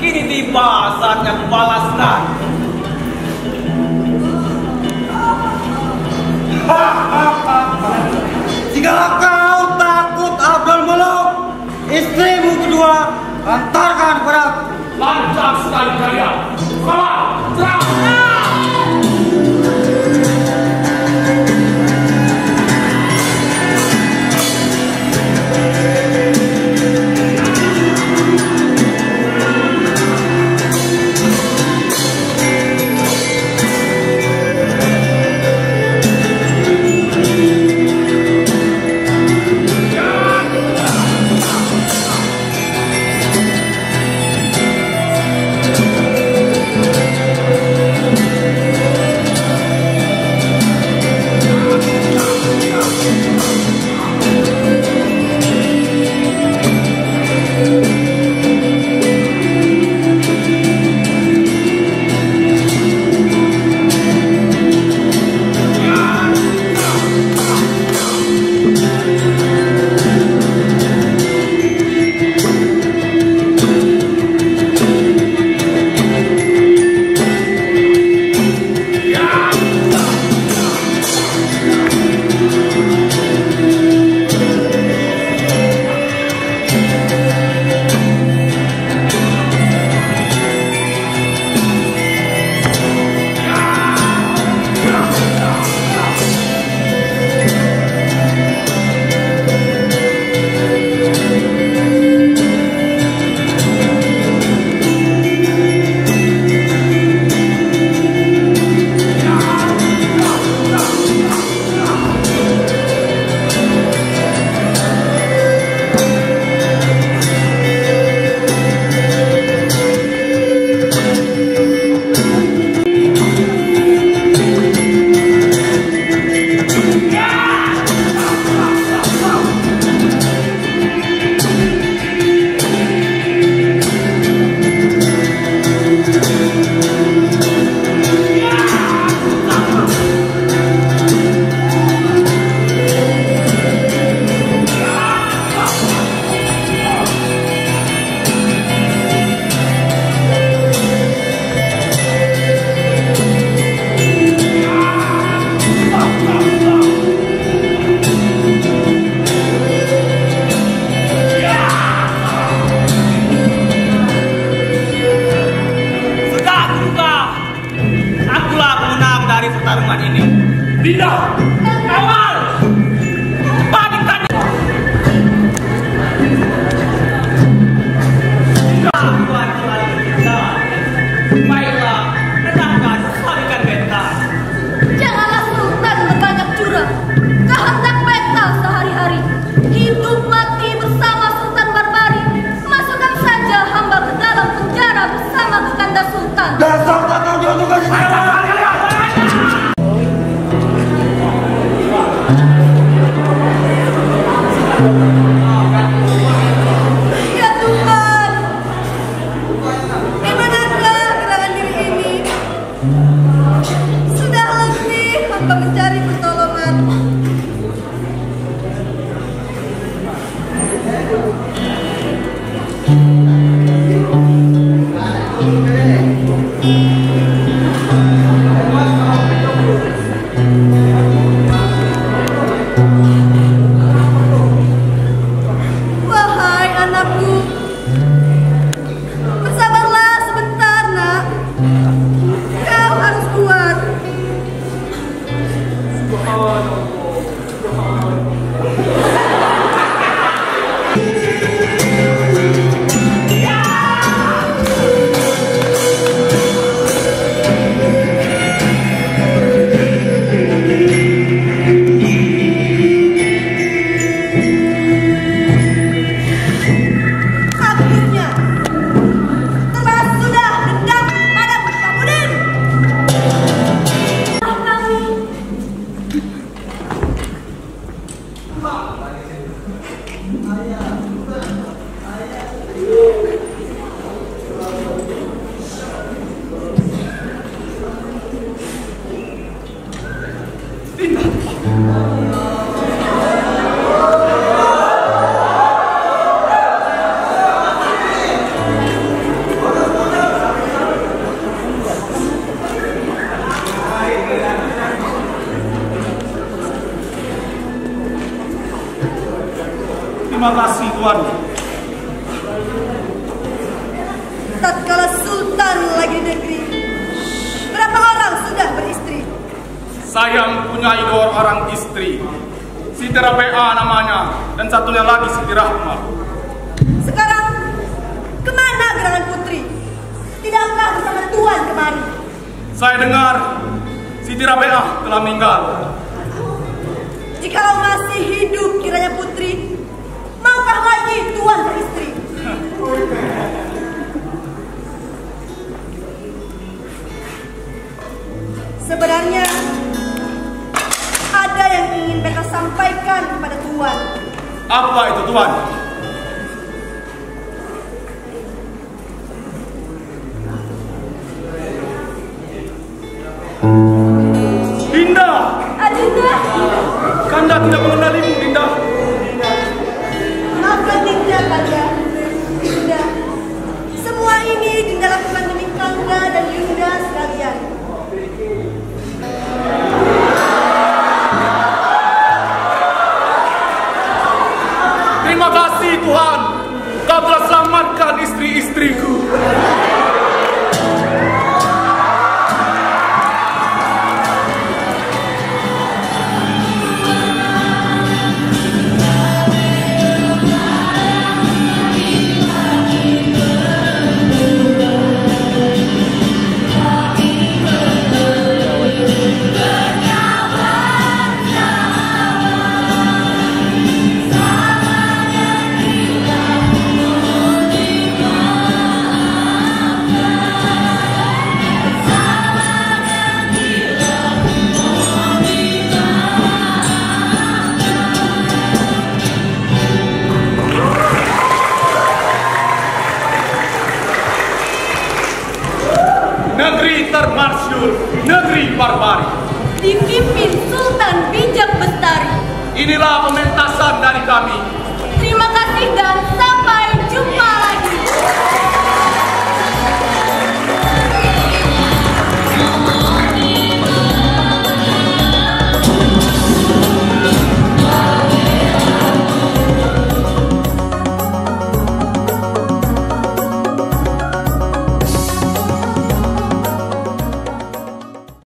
Kini tiba saatnya kubalaskan. Jikalau kau takut Abdul Muluk, istrimu kedua antarkan padaku. Lancar sekali kalian. Salam, serang. Dinda, kawal! Balikan! Baiklah, hendakkah balikan beta. Janganlah Sultan berbanyak curang. Kehendak beta sehari-hari hidup mati bersama Sultan Barbari. Masukkan saja hamba ke dalam penjara bersama Kakanda Sultan. Dasar tak tahu juga Ya Tuhan, dimanakah gerangan diri ini? Sudah letih hamba mencari pertolongan. Wahai anakku, bersabarlah sebentar, nak. Kau harus kuat. Akhirnya terbalas sudah dendam pada Mustamuddin. Kami Terima kasih Tuan. tatkala Sultan lagi di negeri, berapa orang sudah beristri? Saya mempunyai 2 orang istri. Siti Rabi'ah namanya dan satunya lagi Siti Rahma. Sekarang kemana gerangan putri? Tidakkah bersama Tuan kemari? Saya dengar Siti Rabi'ah telah meninggal. Jikalau masih hidup kiranya putri, maukah lagi Tuan beristri? Sebenarnya ada yang ingin beta sampaikan kepada Tuan. Apa itu Tuan? Dinda! Dinda! Kanda tidak mengenalimu, Dinda. Maafkan Dinda, Kanda. Dinda, semua ini Dinda lakukan demi Kanda dan Yunda sekalian. Terima kasih Tuhan. Kau telah selamatkan istri-istriku. Negeri termasyhur, negeri Barbari, dipimpin Sultan Bijak Bestari. Inilah pementasan dari kami. Terima kasih dan